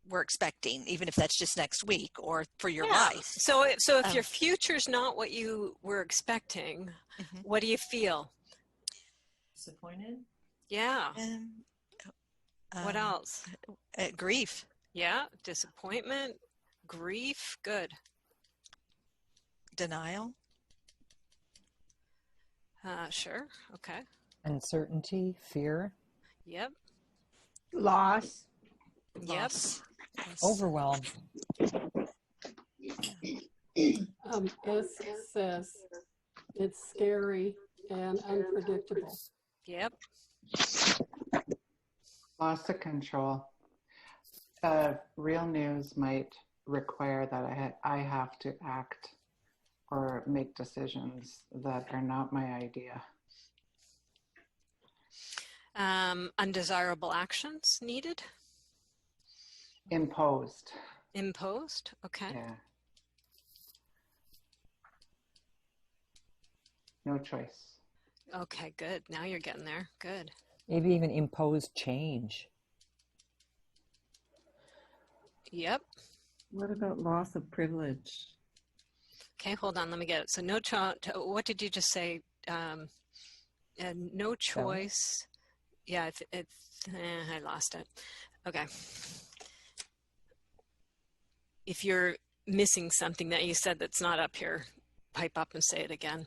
were expecting, even if that's just next week or for your life. So if your future's not what you were expecting, what do you feel? Disappointed? Yeah. What else? Grief. Yeah, disappointment, grief, good. Denial. Sure, okay. Uncertainty, fear. Yep. Loss. Yep. Overwhelm. S says it's scary and unpredictable. Yep. Loss of control. Real news might require that I have to act or make decisions that are not my idea. Undesirable actions needed? Imposed. Imposed, okay. Yeah. No choice. Okay, good. Now you're getting there. Good. Maybe even imposed change. Yep. What about loss of privilege? Okay, hold on. Let me get it. So what did you just say? No choice. Yeah, I lost it. Okay. If you're missing something that you said that's not up here, pipe up and say it again.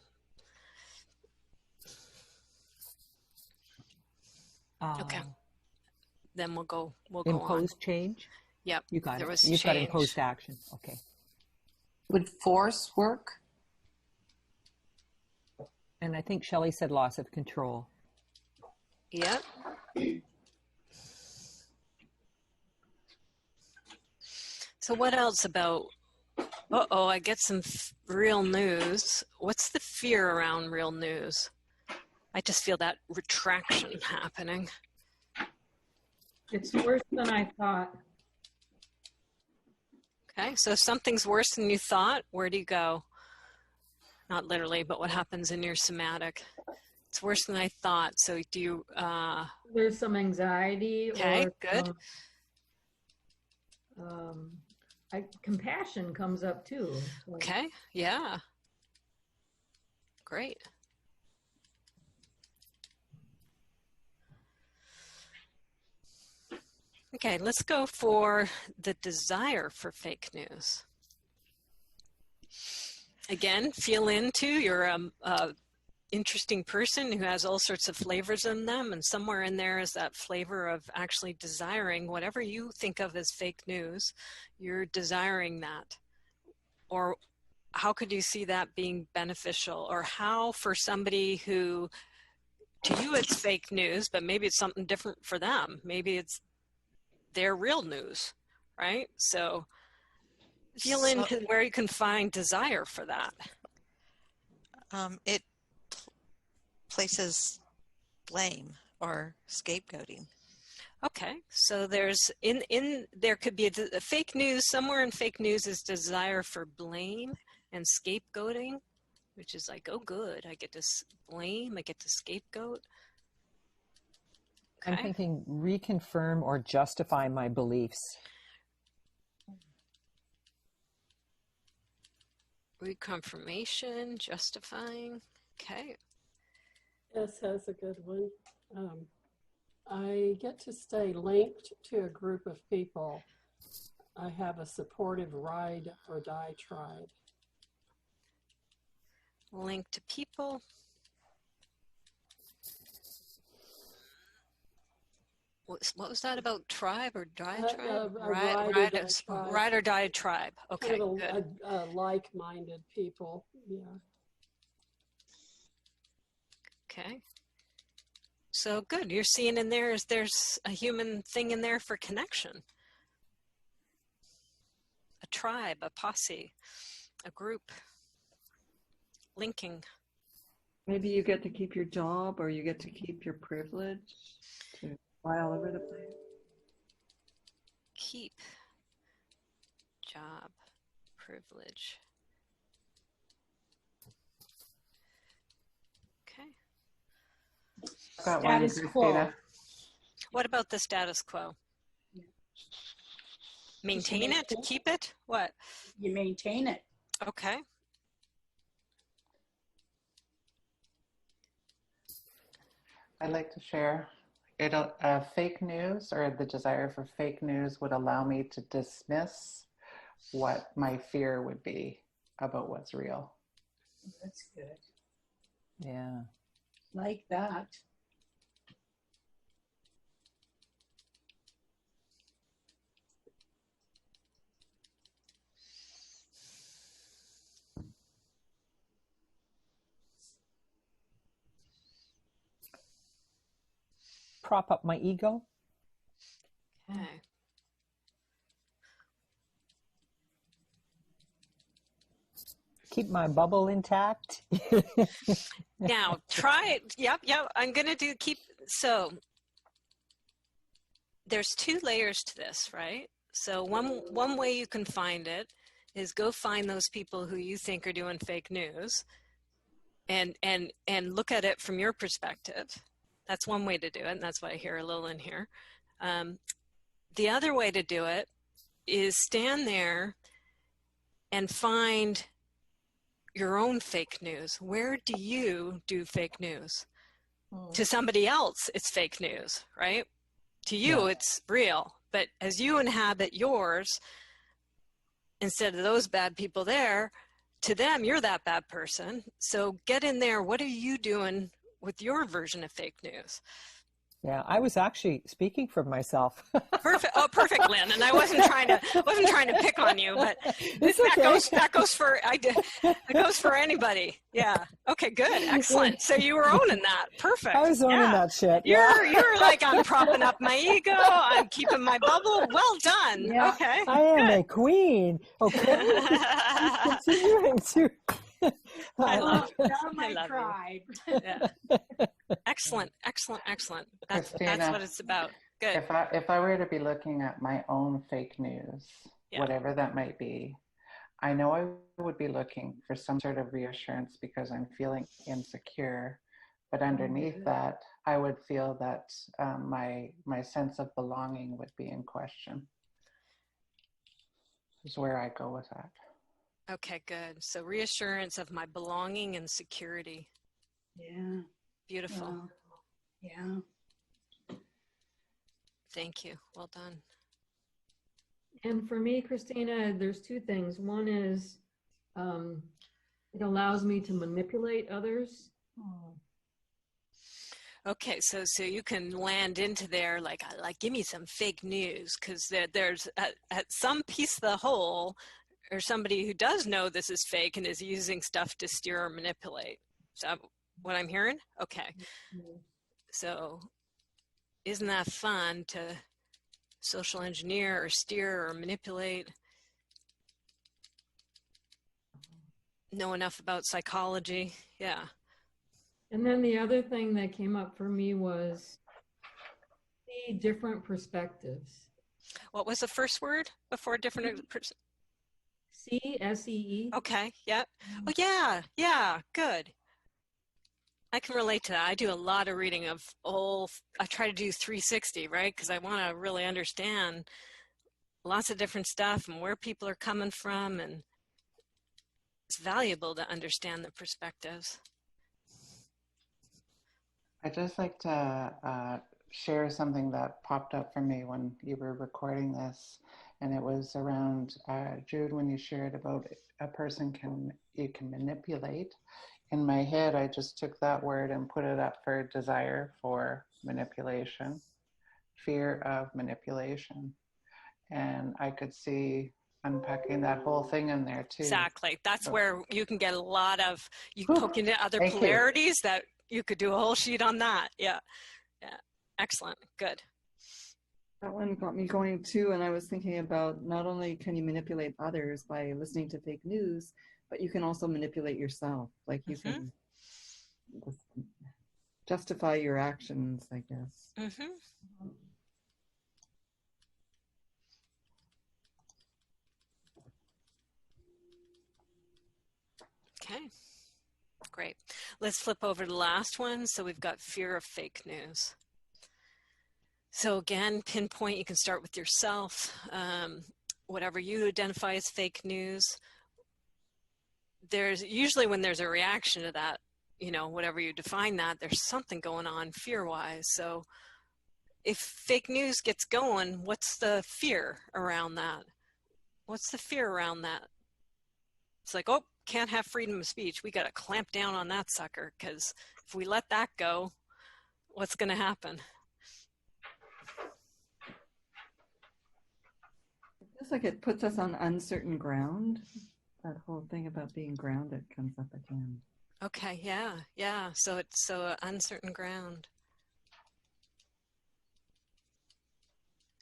Okay. Then we'll go on. Imposed change? Yep. You got there it. Was You've got change. imposed action. Okay. Would force work? And I think Shelley said loss of control. Yep. So what else about Uh-oh, I get some real news. What's the fear around real news? I just feel that retraction happening. It's worse than I thought. Okay, so if something's worse than you thought, where do you go? Not literally, but what happens in your somatic? It's worse than I thought. So do you... There's some anxiety okay, or good. Compassion comes up too. So. Okay, yeah. Great. Okay, let's go for the desire for fake news. Again, feel into you're a interesting person who has all sorts of flavors in them, and somewhere in there is that flavor of actually desiring whatever you think of as fake news. You're desiring that. Or how could you see that being beneficial? Or how for somebody who, to you it's fake news, but maybe it's something different for them. Maybe it's their real news, right? So feel into where you can find desire for that. It places blame or scapegoating. Okay, so there's there could be a fake news, somewhere in fake news is desire for blame and scapegoating, which is like, oh good, I get to blame, I get to scapegoat. I'm thinking reconfirm or justify my beliefs. Reconfirmation, justifying. Okay. S has a good one. I get to stay linked to a group of people. I have a supportive ride or die tribe. Link to people. What was that about tribe or diatribe? Ride or die tribe. Okay, kind of like-minded people, yeah. Okay. So good. You're seeing in there is there's a human thing in there for connection. A tribe, a posse, a group, linking. Maybe you get to keep your job or you get to keep your privilege to fly all over the place. Keep job, privilege. Okay. Status quo. What about the status quo? Maintain it? Keep it? What? You maintain it. Okay. I'd like to share. Fake news or the desire for fake news would allow me to dismiss what my fear would be about what's real. That's good. Yeah. Like that. Prop up my ego. Okay. Keep my bubble intact. Now try it. Yep. I'm going to so there's 2 layers to this, right? So one way you can find it is go find those people who you think are doing fake news and look at it from your perspective. That's one way to do it, and that's why I hear a little in here. The other way to do it is stand there and find your own fake news. Where do you do fake news? To somebody else, it's fake news, right? To you, it's real. But as you inhabit yours, instead of those bad people there, to them, you're that bad person. So get in there. What are you doing with your version of fake news? Yeah, I was actually speaking for myself. Perfect. Oh, perfect, Lynn. And I wasn't trying to pick on you, but It's okay. that goes for anybody. Yeah. Okay. Good. Excellent. So you were owning that. Perfect. I was owning that shit. Yeah. You're like, I'm propping up my ego. I'm keeping my bubble. Well done. Yeah. Okay. I am a queen. Okay. Continuing to. I love my you. tribe. Yeah. Excellent. That's Christina, what it's about. Good. If I were to be looking at my own fake news, Yeah. whatever that might be, I know I would be looking for some sort of reassurance because I'm feeling insecure. But underneath that, I would feel that my sense of belonging would be in question. Is where I go with that. Okay, good. So reassurance of my belonging and security. Yeah. Beautiful. Wow. Yeah. Thank you. Well done. And for me, Christina, there's two things. One is it allows me to manipulate others. Okay, so you can land into there like give me some fake news, because there's at some piece of the whole, or somebody who does know this is fake and is using stuff to steer or manipulate. Is that what I'm hearing? Okay. Mm-hmm. So isn't that fun to social engineer or steer or manipulate? Know enough about psychology. Yeah. And then the other thing that came up for me was see different perspectives. What was the first word before different? SEE. Okay. Yep. Oh yeah. Good. I can relate to that. I do a lot of reading of I try to do 360, right? Because I want to really understand lots of different stuff and where people are coming from, and it's valuable to understand the perspectives. I'd just like to share something that popped up for me when you were recording this, and it was around Jude, when you shared about a person you can manipulate. In my head, I just took that word and put it up for desire for manipulation, fear of manipulation, and I could see unpacking that whole thing in there too. Exactly. That's where you can get a lot of, you poke into other polarities that you could do a whole sheet on that. Yeah. Excellent. Good. That one got me going too, and I was thinking about not only can you manipulate others by listening to fake news, but you can also manipulate yourself. Like you can justify your actions, I guess. Mm-hmm. Okay, great. Let's flip over to the last one. So we've got fear of fake news. So again, pinpoint, you can start with yourself. Whatever you identify as fake news, there's usually, when there's a reaction to that, whatever you define that, there's something going on fear-wise. So if fake news gets going, what's the fear around that? What's the fear around that? It's like, oh, can't have freedom of speech. We got to clamp down on that sucker, because if we let that go, what's going to happen? It feels like it puts us on uncertain ground. That whole thing about being grounded comes up again. Okay, yeah. So it's uncertain ground.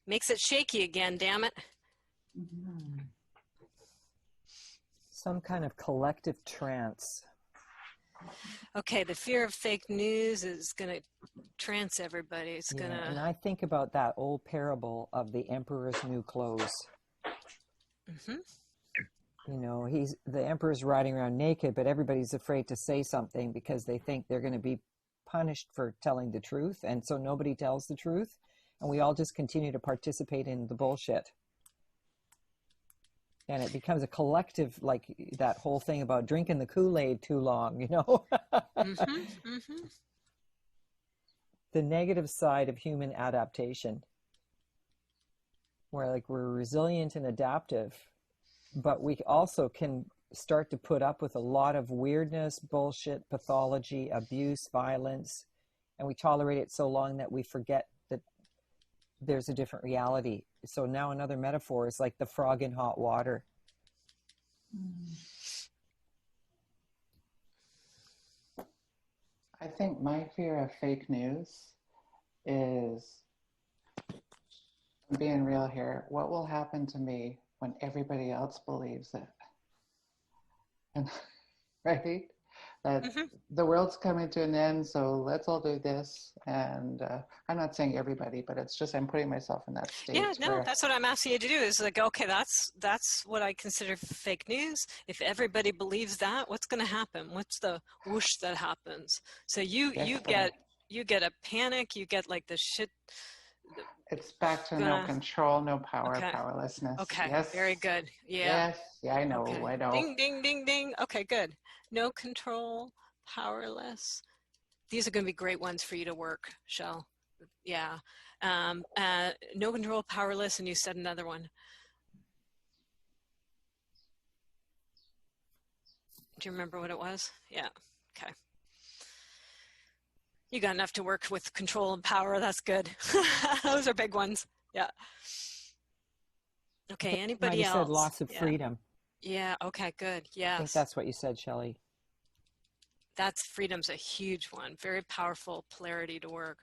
Makes it shaky again, damn it. Mm-hmm. Some kind of collective trance. Okay, the fear of fake news is going to trance everybody. It's going to... And I think about that old parable of the emperor's new clothes. Mm-hmm. The emperor's riding around naked, but everybody's afraid to say something because they think they're going to be punished for telling the truth. And so nobody tells the truth. And we all just continue to participate in the bullshit. And it becomes a collective, like that whole thing about drinking the Kool-Aid too long, Mm-hmm. Mm-hmm. The negative side of human adaptation, where we're resilient and adaptive, but we also can start to put up with a lot of weirdness, bullshit, pathology, abuse, violence, and we tolerate it so long that we forget that there's a different reality. So now another metaphor is like the frog in hot water. I think my fear of fake news is, I'm being real here, what will happen to me when everybody else believes it? And right? That the world's coming to an end, so let's all do this. And I'm not saying everybody, but it's just I'm putting myself in that state. Yeah, no, that's what I'm asking you to do is like, okay, that's what I consider fake news. If everybody believes that, what's going to happen? What's the whoosh that happens? So you get a panic, you get like the shit. It's back to no control, no power, powerlessness. Okay, yes. Very good. Yeah. Yes, yeah, I know, okay. I know. Ding, ding, ding, ding. Okay, good. No control, powerless. These are going to be great ones for you to work, Shell. Yeah. No control, powerless, and you said another one. Do you remember what it was? Yeah. Okay. You got enough to work with control and power. That's good. Those are big ones. Yeah. Okay. Anybody else? You said loss of freedom. Yeah. Okay. Good. Yes. I think that's what you said, Shelley. That's freedom's a huge one. Very powerful polarity to work.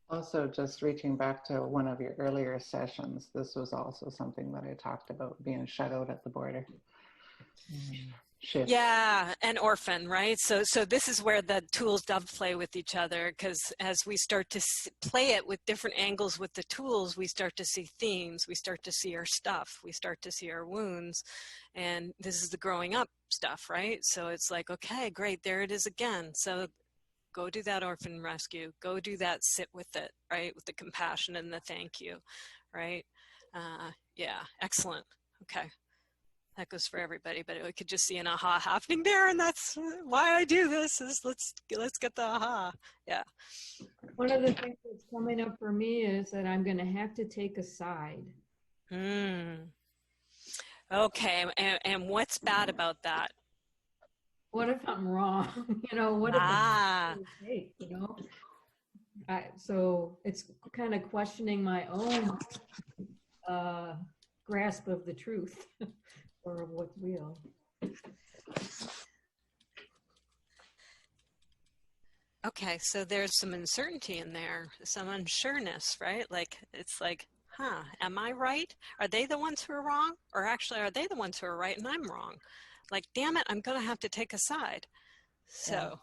Also, just reaching back to one of your earlier sessions, this was also something that I talked about, being shut out at the border. Shift. Yeah, and orphan, right? So this is where the tools dovetail with each other, because as we start to play it with different angles with the tools, we start to see themes, we start to see our stuff, we start to see our wounds, and this is the growing up stuff, right? So it's like, okay, great, there it is again. So go do that orphan rescue, go do that, sit with it, right? With the compassion and the thank you, right? Yeah, excellent. Okay. That goes for everybody, but we could just see an aha happening there, and that's why I do this. Is let's get the aha. Yeah. One of the things that's coming up for me is that I'm going to have to take a side. Okay, and what's bad about that? What if I'm wrong? What if I'm mistake? So it's kind of questioning my own grasp of the truth. Or of what's real. Okay, so there's some uncertainty in there, some unsureness, right? Like, it's like, am I right? Are they the ones who are wrong? Or actually, are they the ones who are right and I'm wrong? Like, damn it, I'm going to have to take a side. So.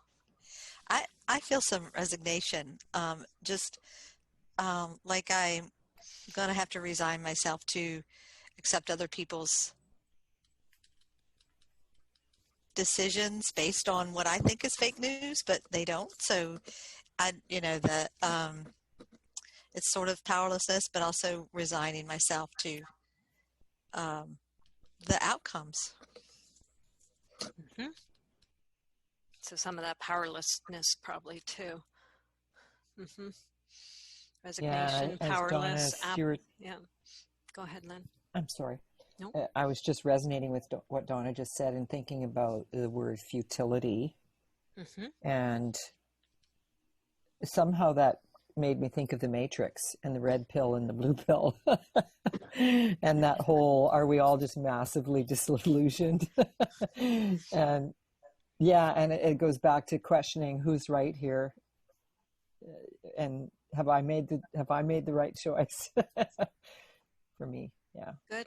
Yeah. I feel some resignation, like I'm going to have to resign myself to accept other people's decisions based on what I think is fake news, but they don't. So it's sort of powerlessness, but also resigning myself to the outcomes. So some of that powerlessness probably too. Resignation, powerless. Donna, yeah. Go ahead, Lynn. I'm sorry. Nope. I was just resonating with what Donna just said and thinking about the word futility. And somehow that made me think of the Matrix and the red pill and the blue pill. And that whole, are we all just massively disillusioned? And yeah, and it goes back to questioning who's right here. And have I made the right choice? For me, yeah. Good.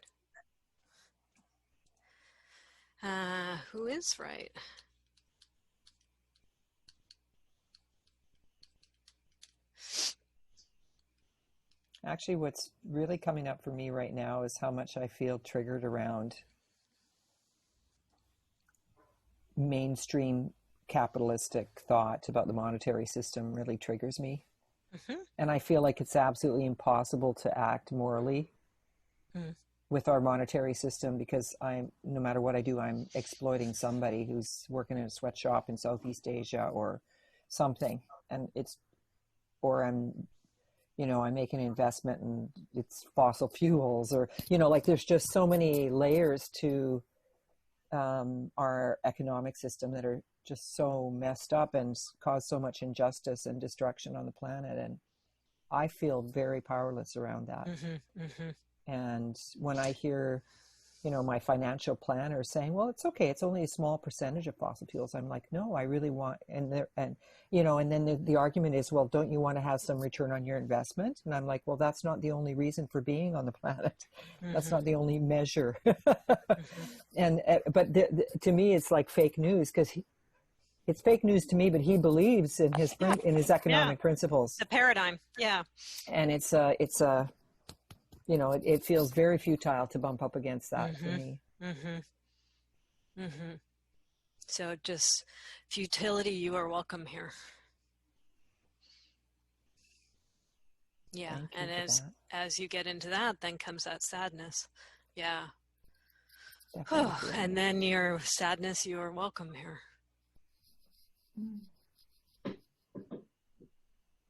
Who is right? Actually, what's really coming up for me right now is how much I feel triggered around mainstream capitalistic thought about the monetary system really triggers me. And I feel like it's absolutely impossible to act morally with our monetary system, because no matter what I do, I'm exploiting somebody who's working in a sweatshop in Southeast Asia or something. And I'm making an investment and it's fossil fuels, or, like there's just so many layers to our economic system that are just so messed up and cause so much injustice and destruction on the planet. And I feel very powerless around that. Mm-hmm, mm-hmm. And when I hear, my financial planner saying, well, it's okay, it's only a small percentage of fossil fuels, I'm like, no, I really want, and then the argument is, well, don't you want to have some return on your investment? And I'm like, well, that's not the only reason for being on the planet. Mm-hmm. That's not the only measure. And but to me, it's like fake news, because it's fake news to me, but he believes in his economic principles. The paradigm, yeah. And it feels very futile to bump up against that for me. Mm-hmm. Mm-hmm. So just futility, you are welcome here. Yeah, and as you get into that, then comes that sadness. Yeah. And then your sadness, you are welcome here.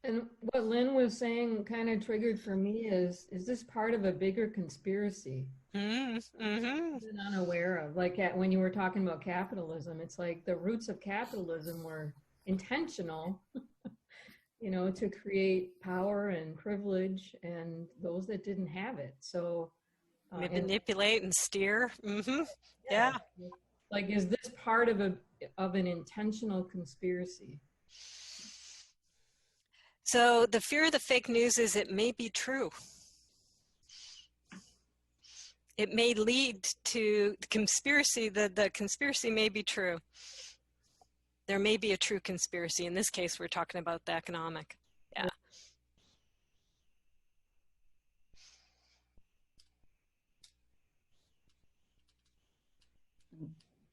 And what Lynn was saying kind of triggered for me is this part of a bigger conspiracy? Mm-hmm. I've been unaware of. Like when you were talking about capitalism, it's like the roots of capitalism were intentional, to create power and privilege and those that didn't have it. So manipulate and steer. Mm-hmm. Yeah. Like, is this part of an intentional conspiracy? So the fear of the fake news is it may be true. It may lead to the conspiracy. The conspiracy may be true. There may be a true conspiracy. In this case, we're talking about the economic. Yeah.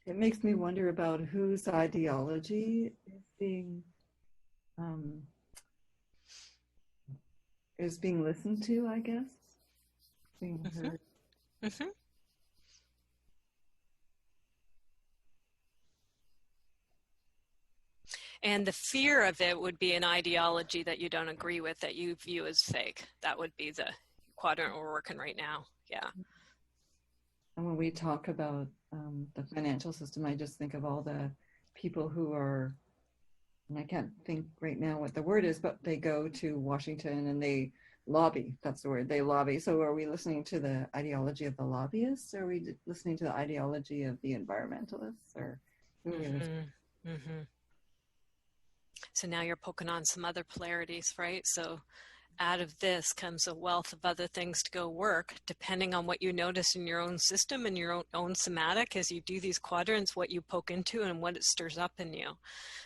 It makes me wonder about whose ideology is being listened to, I guess. Being heard. Mm-hmm. And the fear of it would be an ideology that you don't agree with, that you view as fake. That would be the quadrant we're working right now. Yeah. And when we talk about the financial system, I just think of all the people who are, and I can't think right now what the word is, but they go to Washington and they lobby. That's the word. They lobby. So are we listening to the ideology of the lobbyists? Or are we listening to the ideology of the environmentalists? Or So now you're poking on some other polarities, right? So out of this comes a wealth of other things to go work, depending on what you notice in your own system and your own somatic as you do these quadrants, what you poke into and what it stirs up in you.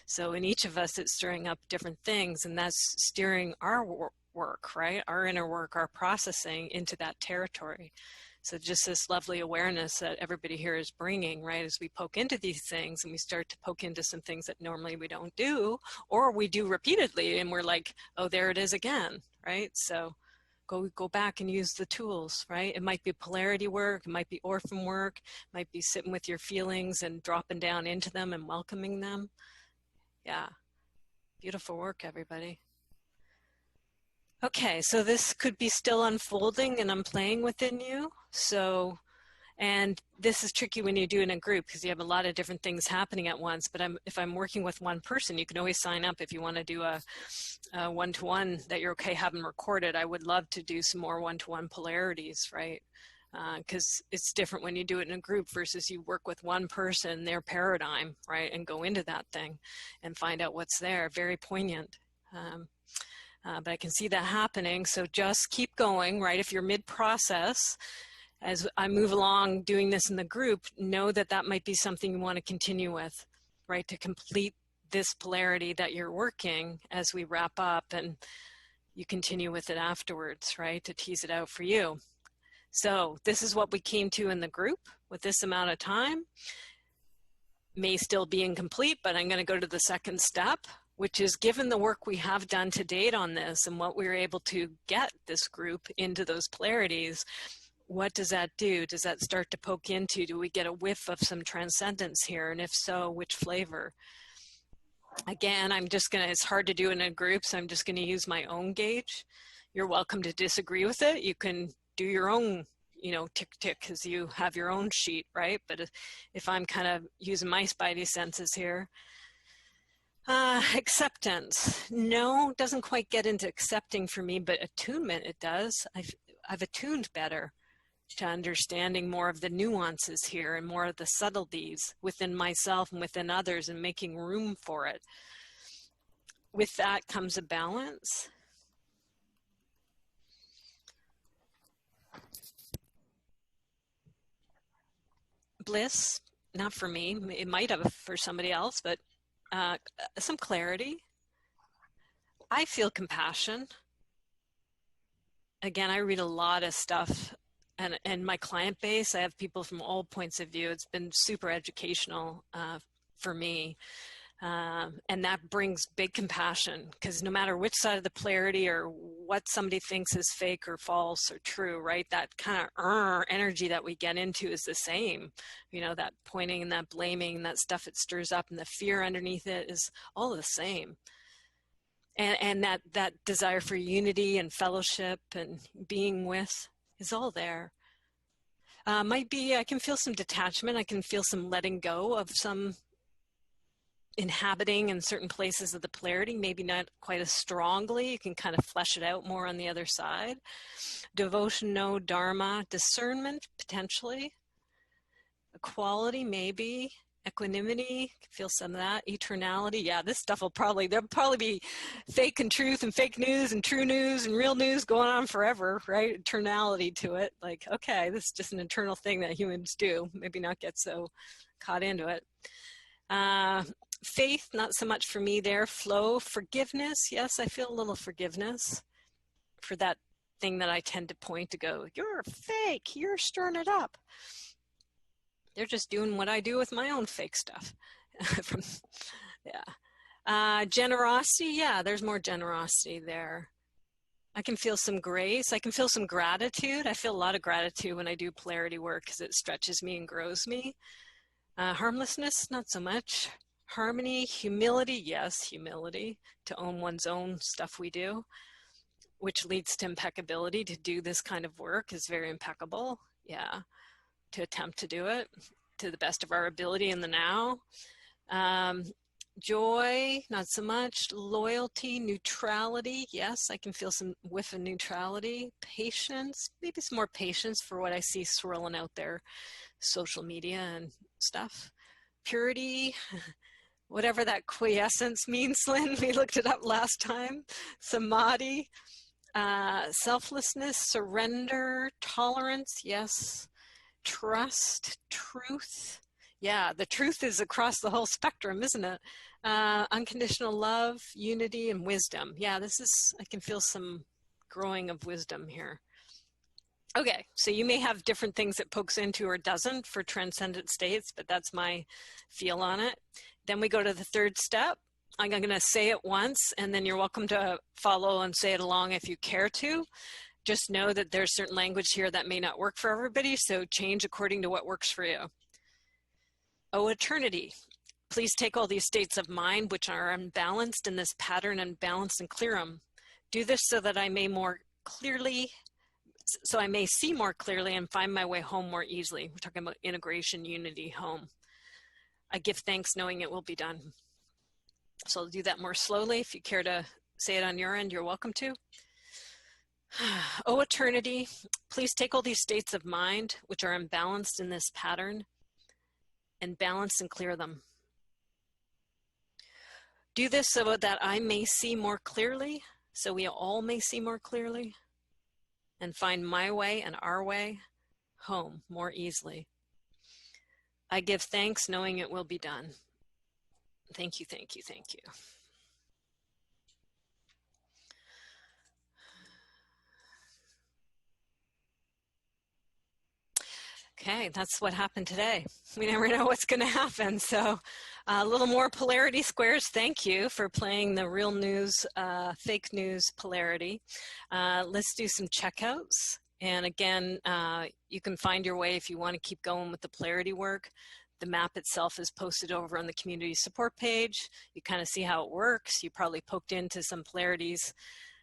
So in each of us, it's stirring up different things, and that's steering our work, right? Our inner work, our processing into that territory. So just this lovely awareness that everybody here is bringing, right, as we poke into these things and we start to poke into some things that normally we don't do, or we do repeatedly and we're like, oh, there it is again, right? So go back and use the tools, right? It might be polarity work, it might be orphan work, it might be sitting with your feelings and dropping down into them and welcoming them. Yeah, beautiful work, everybody. Okay, so this could be still unfolding and I'm playing within you. So, and this is tricky when you do it in a group because you have a lot of different things happening at once. But if I'm working with one person, you can always sign up if you want to do a one-to-one that you're okay having recorded. I would love to do some more one-to-one polarities, right? Because it's different when you do it in a group versus you work with one person, their paradigm, right? And go into that thing and find out what's there. Very poignant. But I can see that happening, so just keep going, right? If you're mid-process, as I move along doing this in the group, know that that might be something you want to continue with, right? To complete this polarity that you're working as we wrap up and you continue with it afterwards, right? To tease it out for you. So this is what we came to in the group with this amount of time. May still be incomplete, but I'm going to go to the second step, which is given the work we have done to date on this and what we were able to get this group into those polarities, what does that do? Does that start to poke into, do we get a whiff of some transcendence here? And if so, which flavor? Again, it's hard to do in a group, so I'm just going to use my own gauge. You're welcome to disagree with it. You can do your own, you know, tick tick as you have your own sheet, right? But if I'm kind of using my spidey senses here, acceptance. No, doesn't quite get into accepting for me, but attunement it does. I've attuned better to understanding more of the nuances here and more of the subtleties within myself and within others and making room for it. With that comes a balance. Bliss, not for me. It might have for somebody else, but some clarity. I feel compassion. Again, I read a lot of stuff, and my client base, I have people from all points of view. It's been super educational for me. And that brings big compassion, because no matter which side of the polarity or what somebody thinks is fake or false or true, right? That kind of energy that we get into is the same. You know, that pointing and that blaming and that stuff it stirs up and the fear underneath it is all the same. And that desire for unity and fellowship and being with is all there. Might be, I can feel some detachment. I can feel some letting go of some inhabiting in certain places of the polarity, maybe not quite as strongly. You can kind of flesh it out more on the other side. Devotion, no. Dharma, discernment, potentially. Equality, maybe. Equanimity, feel some of that. Eternality, yeah, this stuff there'll probably be fake and truth and fake news and true news and real news going on forever, right? Eternality to it. Like, okay, this is just an eternal thing that humans do. Maybe not get so caught into it. Faith, not so much for me there. Flow, forgiveness. Yes, I feel a little forgiveness for that thing that I tend to point to go, you're fake, you're stirring it up. They're just doing what I do with my own fake stuff. Generosity, yeah, there's more generosity there. I can feel some grace. I can feel some gratitude. I feel a lot of gratitude when I do polarity work because it stretches me and grows me. Harmlessness, not so much. Harmony, humility, yes, humility, to own one's own stuff we do, which leads to impeccability. To do this kind of work is very impeccable, yeah, to attempt to do it to the best of our ability in the now. Joy, not so much. Loyalty, neutrality, yes, I can feel some whiff of neutrality. Patience, maybe some more patience for what I see swirling out there, social media and stuff. Purity, whatever that quiescence means, Lynn, we looked it up last time. Samadhi, selflessness, surrender, tolerance, yes. Trust, truth. Yeah, the truth is across the whole spectrum, isn't it? Unconditional love, unity, and wisdom. Yeah, I can feel some growing of wisdom here. Okay, so you may have different things it pokes into or doesn't for transcendent states, but that's my feel on it. Then we go to the third step. I'm going to say it once, and then you're welcome to follow and say it along if you care to. Just know that there's certain language here that may not work for everybody, so change according to what works for you. O eternity, please take all these states of mind which are unbalanced in this pattern and balance and clear them. Do this so that I may see more clearly and find my way home more easily. We're talking about integration, unity, home. I give thanks knowing it will be done. So I'll do that more slowly. If you care to say it on your end, you're welcome to. O eternity, please take all these states of mind which are imbalanced in this pattern and balance and clear them. Do this so that I may see more clearly, so we all may see more clearly, and find my way and our way home more easily. I give thanks knowing it will be done. Thank you, thank you, thank you. Okay, that's what happened today. We never know what's going to happen. So a little more polarity squares. Thank you for playing the real news, fake news polarity. Let's do some checkouts. And again, you can find your way if you want to keep going with the polarity work. The map itself is posted over on the community support page. You kind of see how it works. You probably poked into some polarities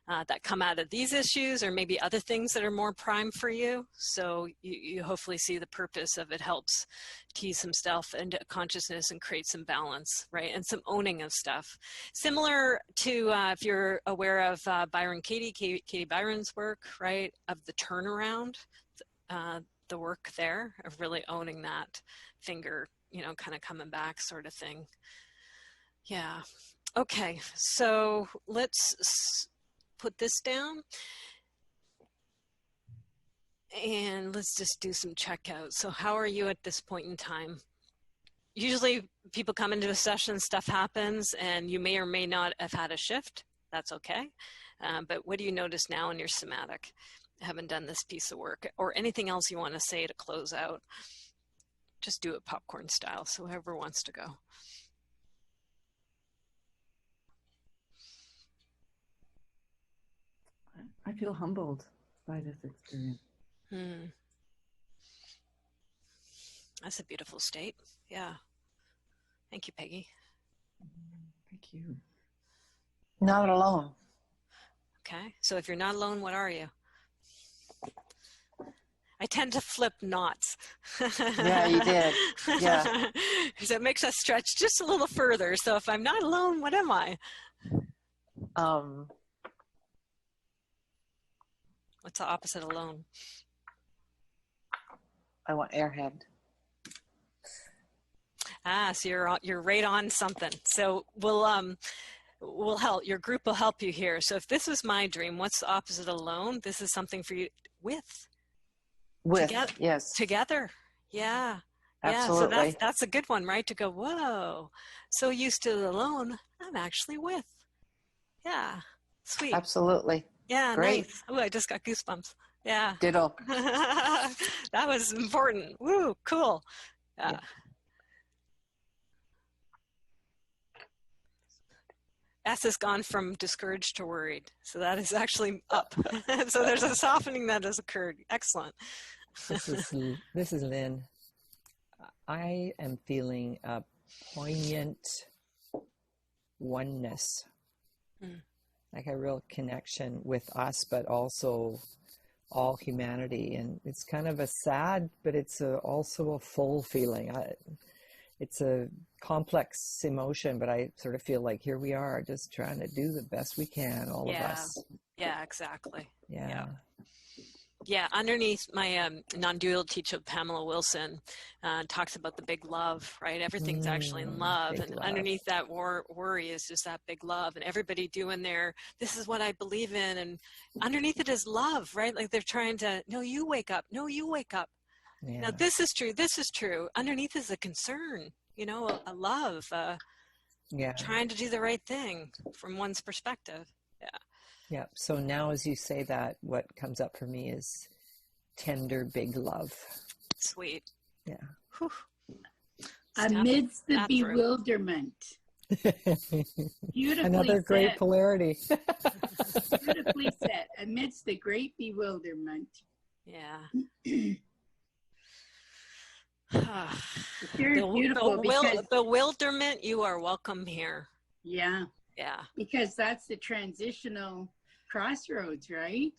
that come out of these issues, or maybe other things that are more prime for you. So you hopefully see the purpose of it helps tease some stuff into consciousness and create some balance, right? And some owning of stuff. Similar to if you're aware of Katie Byron's work, right? Of the turnaround, the work there of really owning that finger, you know, kind of coming back sort of thing. Yeah. Okay. So let's put this down and let's just do some checkout. So how are you at this point in time? Usually people come into a session, stuff happens, and you may or may not have had a shift. That's okay. But what do you notice now in your somatic? Haven't done this piece of work, or anything else you want to say to close out? Just do it popcorn style, so whoever wants to go. I feel humbled by this experience. That's a beautiful state. Yeah. Thank you, Peggy. Thank you. Not alone. Okay. So if you're not alone, what are you? I tend to flip knots. Yeah, you did. Yeah. Because it makes us stretch just a little further. So if I'm not alone, what am I? What's the opposite of alone? I want airhead. So you're right on something. So we'll help. Your group will help you here. So if this was my dream, what's the opposite of alone? This is something for you with. Yes. Together. Yeah. Absolutely. Yeah. So that's a good one, right? To go, whoa, so used to alone, I'm actually with. Yeah. Sweet. Absolutely. Yeah. Great. Nice. Oh, I just got goosebumps. Yeah. Ditto. That was important. Woo, cool. Yeah. S has gone from discouraged to worried. So that is actually up. So there's a softening that has occurred. Excellent. This is Lynn. I am feeling a poignant oneness, like a real connection with us, but also all humanity. And it's kind of a sad, but it's also a full feeling. It's a complex emotion, but I sort of feel like here we are just trying to do the best we can, all of us. Yeah, exactly. Yeah. Underneath my non-dual teacher, Pamela Wilson, talks about the big love, right? Everything's actually in love. And underneath that worry is just that big love. And everybody doing this is what I believe in. And underneath it is love, right? Like they're trying to, no, you wake up. No, you wake up. Yeah. Now, this is true. This is true. Underneath is a concern, a love, trying to do the right thing from one's perspective. Yeah. Yeah. So now as you say that, what comes up for me is tender, big love. Sweet. Yeah. Whew. Amidst the bewilderment. Beautifully Another great said. polarity. Beautifully said. Amidst the great bewilderment. Yeah. Very beautiful. Bewilderment, you are welcome here. Yeah. Yeah. Because that's the transitional crossroads, right?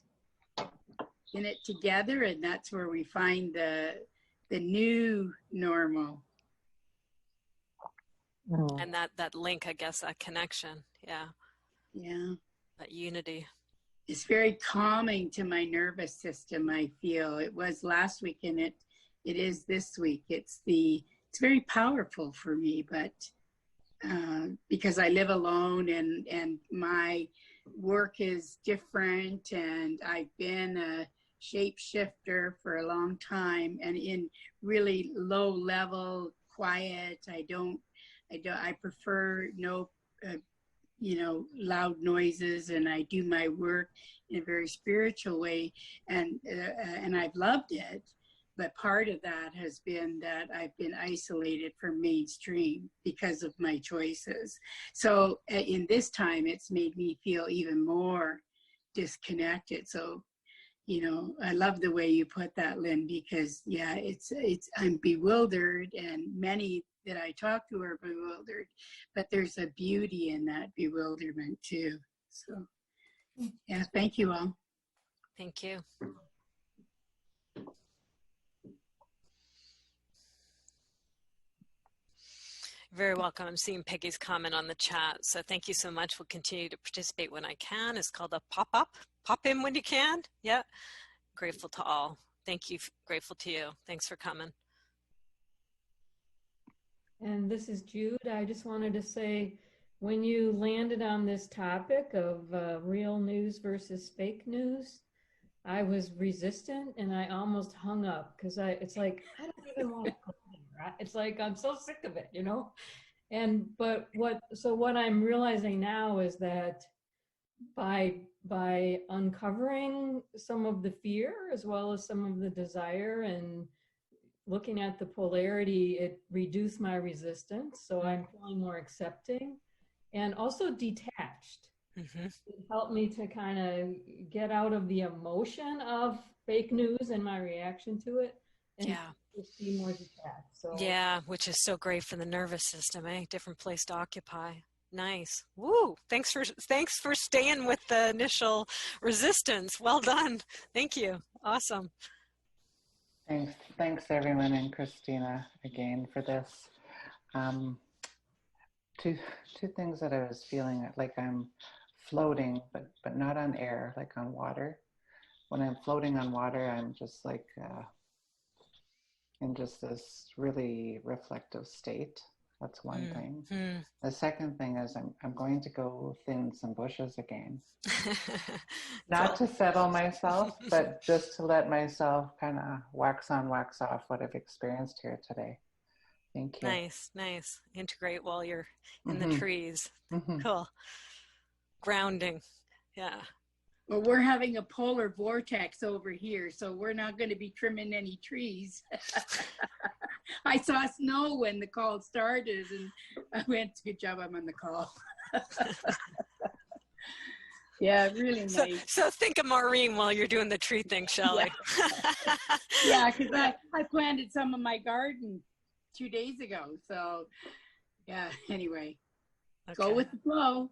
In it together, and that's where we find the new normal. And that link, I guess, that connection. Yeah. Yeah. That unity. It's very calming to my nervous system, I feel. It was last week and it is this week. It's very powerful for me, but because I live alone and my work is different, and I've been a shapeshifter for a long time, and in really low level, quiet. I prefer no, loud noises, and I do my work in a very spiritual way, and I've loved it. But part of that has been that I've been isolated from mainstream because of my choices. So in this time, it's made me feel even more disconnected. So, I love the way you put that, Lynn, because I'm bewildered, and many that I talk to are bewildered, but there's a beauty in that bewilderment too. So Yeah, thank you all. Thank you. Very welcome. I'm seeing Peggy's comment on the chat. So thank you so much. We'll continue to participate when I can. It's called a pop-up. Pop in when you can. Yeah. Grateful to all. Thank you. Grateful to you. Thanks for coming. And this is Jude. I just wanted to say, when you landed on this topic of real news versus fake news, I was resistant and I almost hung up because it's like, I don't even want to go there. Right? It's like, I'm so sick of it, you know? But what I'm realizing now is that by uncovering some of the fear as well as some of the desire and looking at the polarity, it reduced my resistance. So I'm feeling more accepting and also detached. Mm-hmm. It helped me to kind of get out of the emotion of fake news and my reaction to it, and just be more detached. So yeah, which is so great for the nervous system, eh? Different place to occupy. Nice. Woo! Thanks for staying with the initial resistance. Well done. Thank you. Awesome. Thanks everyone, and Christina again for this. Two things that I was feeling like I'm floating, but not on air, like on water. When I'm floating on water, I'm just like in just this really reflective state. That's one thing. The second thing is I'm going to go thin some bushes again. Not to settle myself, but just to let myself kind of wax on, wax off what I've experienced here today. Thank you. Nice, nice. Integrate while you're in the trees. Cool. Grounding. Yeah. Well, we're having a polar vortex over here, so we're not going to be trimming any trees. I saw snow when the call started, and I went, good job, I'm on the call. Yeah, really nice. So think of Maureen while you're doing the tree thing, Shelley. Yeah, because I planted some of my garden 2 days ago. So, yeah, anyway, go with the flow.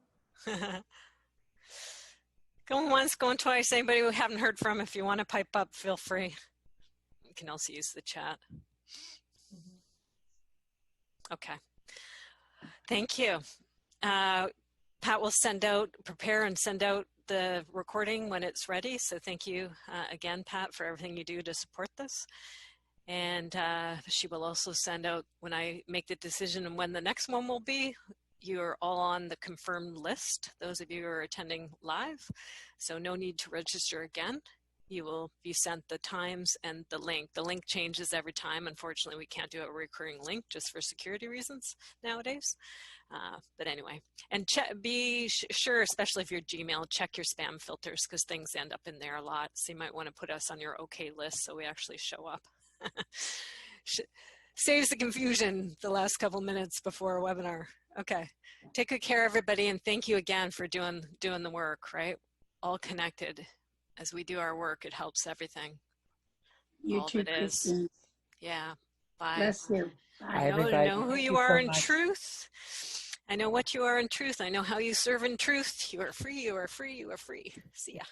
Going once, going twice. Anybody we haven't heard from, if you want to pipe up, feel free. You can also use the chat. Okay. Thank you. Pat will prepare and send out the recording when it's ready. So thank you again, Pat, for everything you do to support this. And she will also send out, when I make the decision and when the next one will be, you're all on the confirmed list, those of you who are attending live. So no need to register again. You will be sent the times and the link. The link changes every time. Unfortunately, we can't do a recurring link just for security reasons nowadays. But anyway, and be sure, especially if you're Gmail, check your spam filters because things end up in there a lot. So you might want to put us on your OK list so we actually show up. Saves the confusion the last couple minutes before a webinar. Okay, take good care, everybody, and thank you again for doing the work, right? All connected. As we do our work, it helps everything. You all too, that is. Christine. Yeah, bye. Bless you. Bye, I everybody. know who Thank you are so in much. truth. I know what you are in truth. I know how you serve in truth. You are free, you are free, you are free. See ya.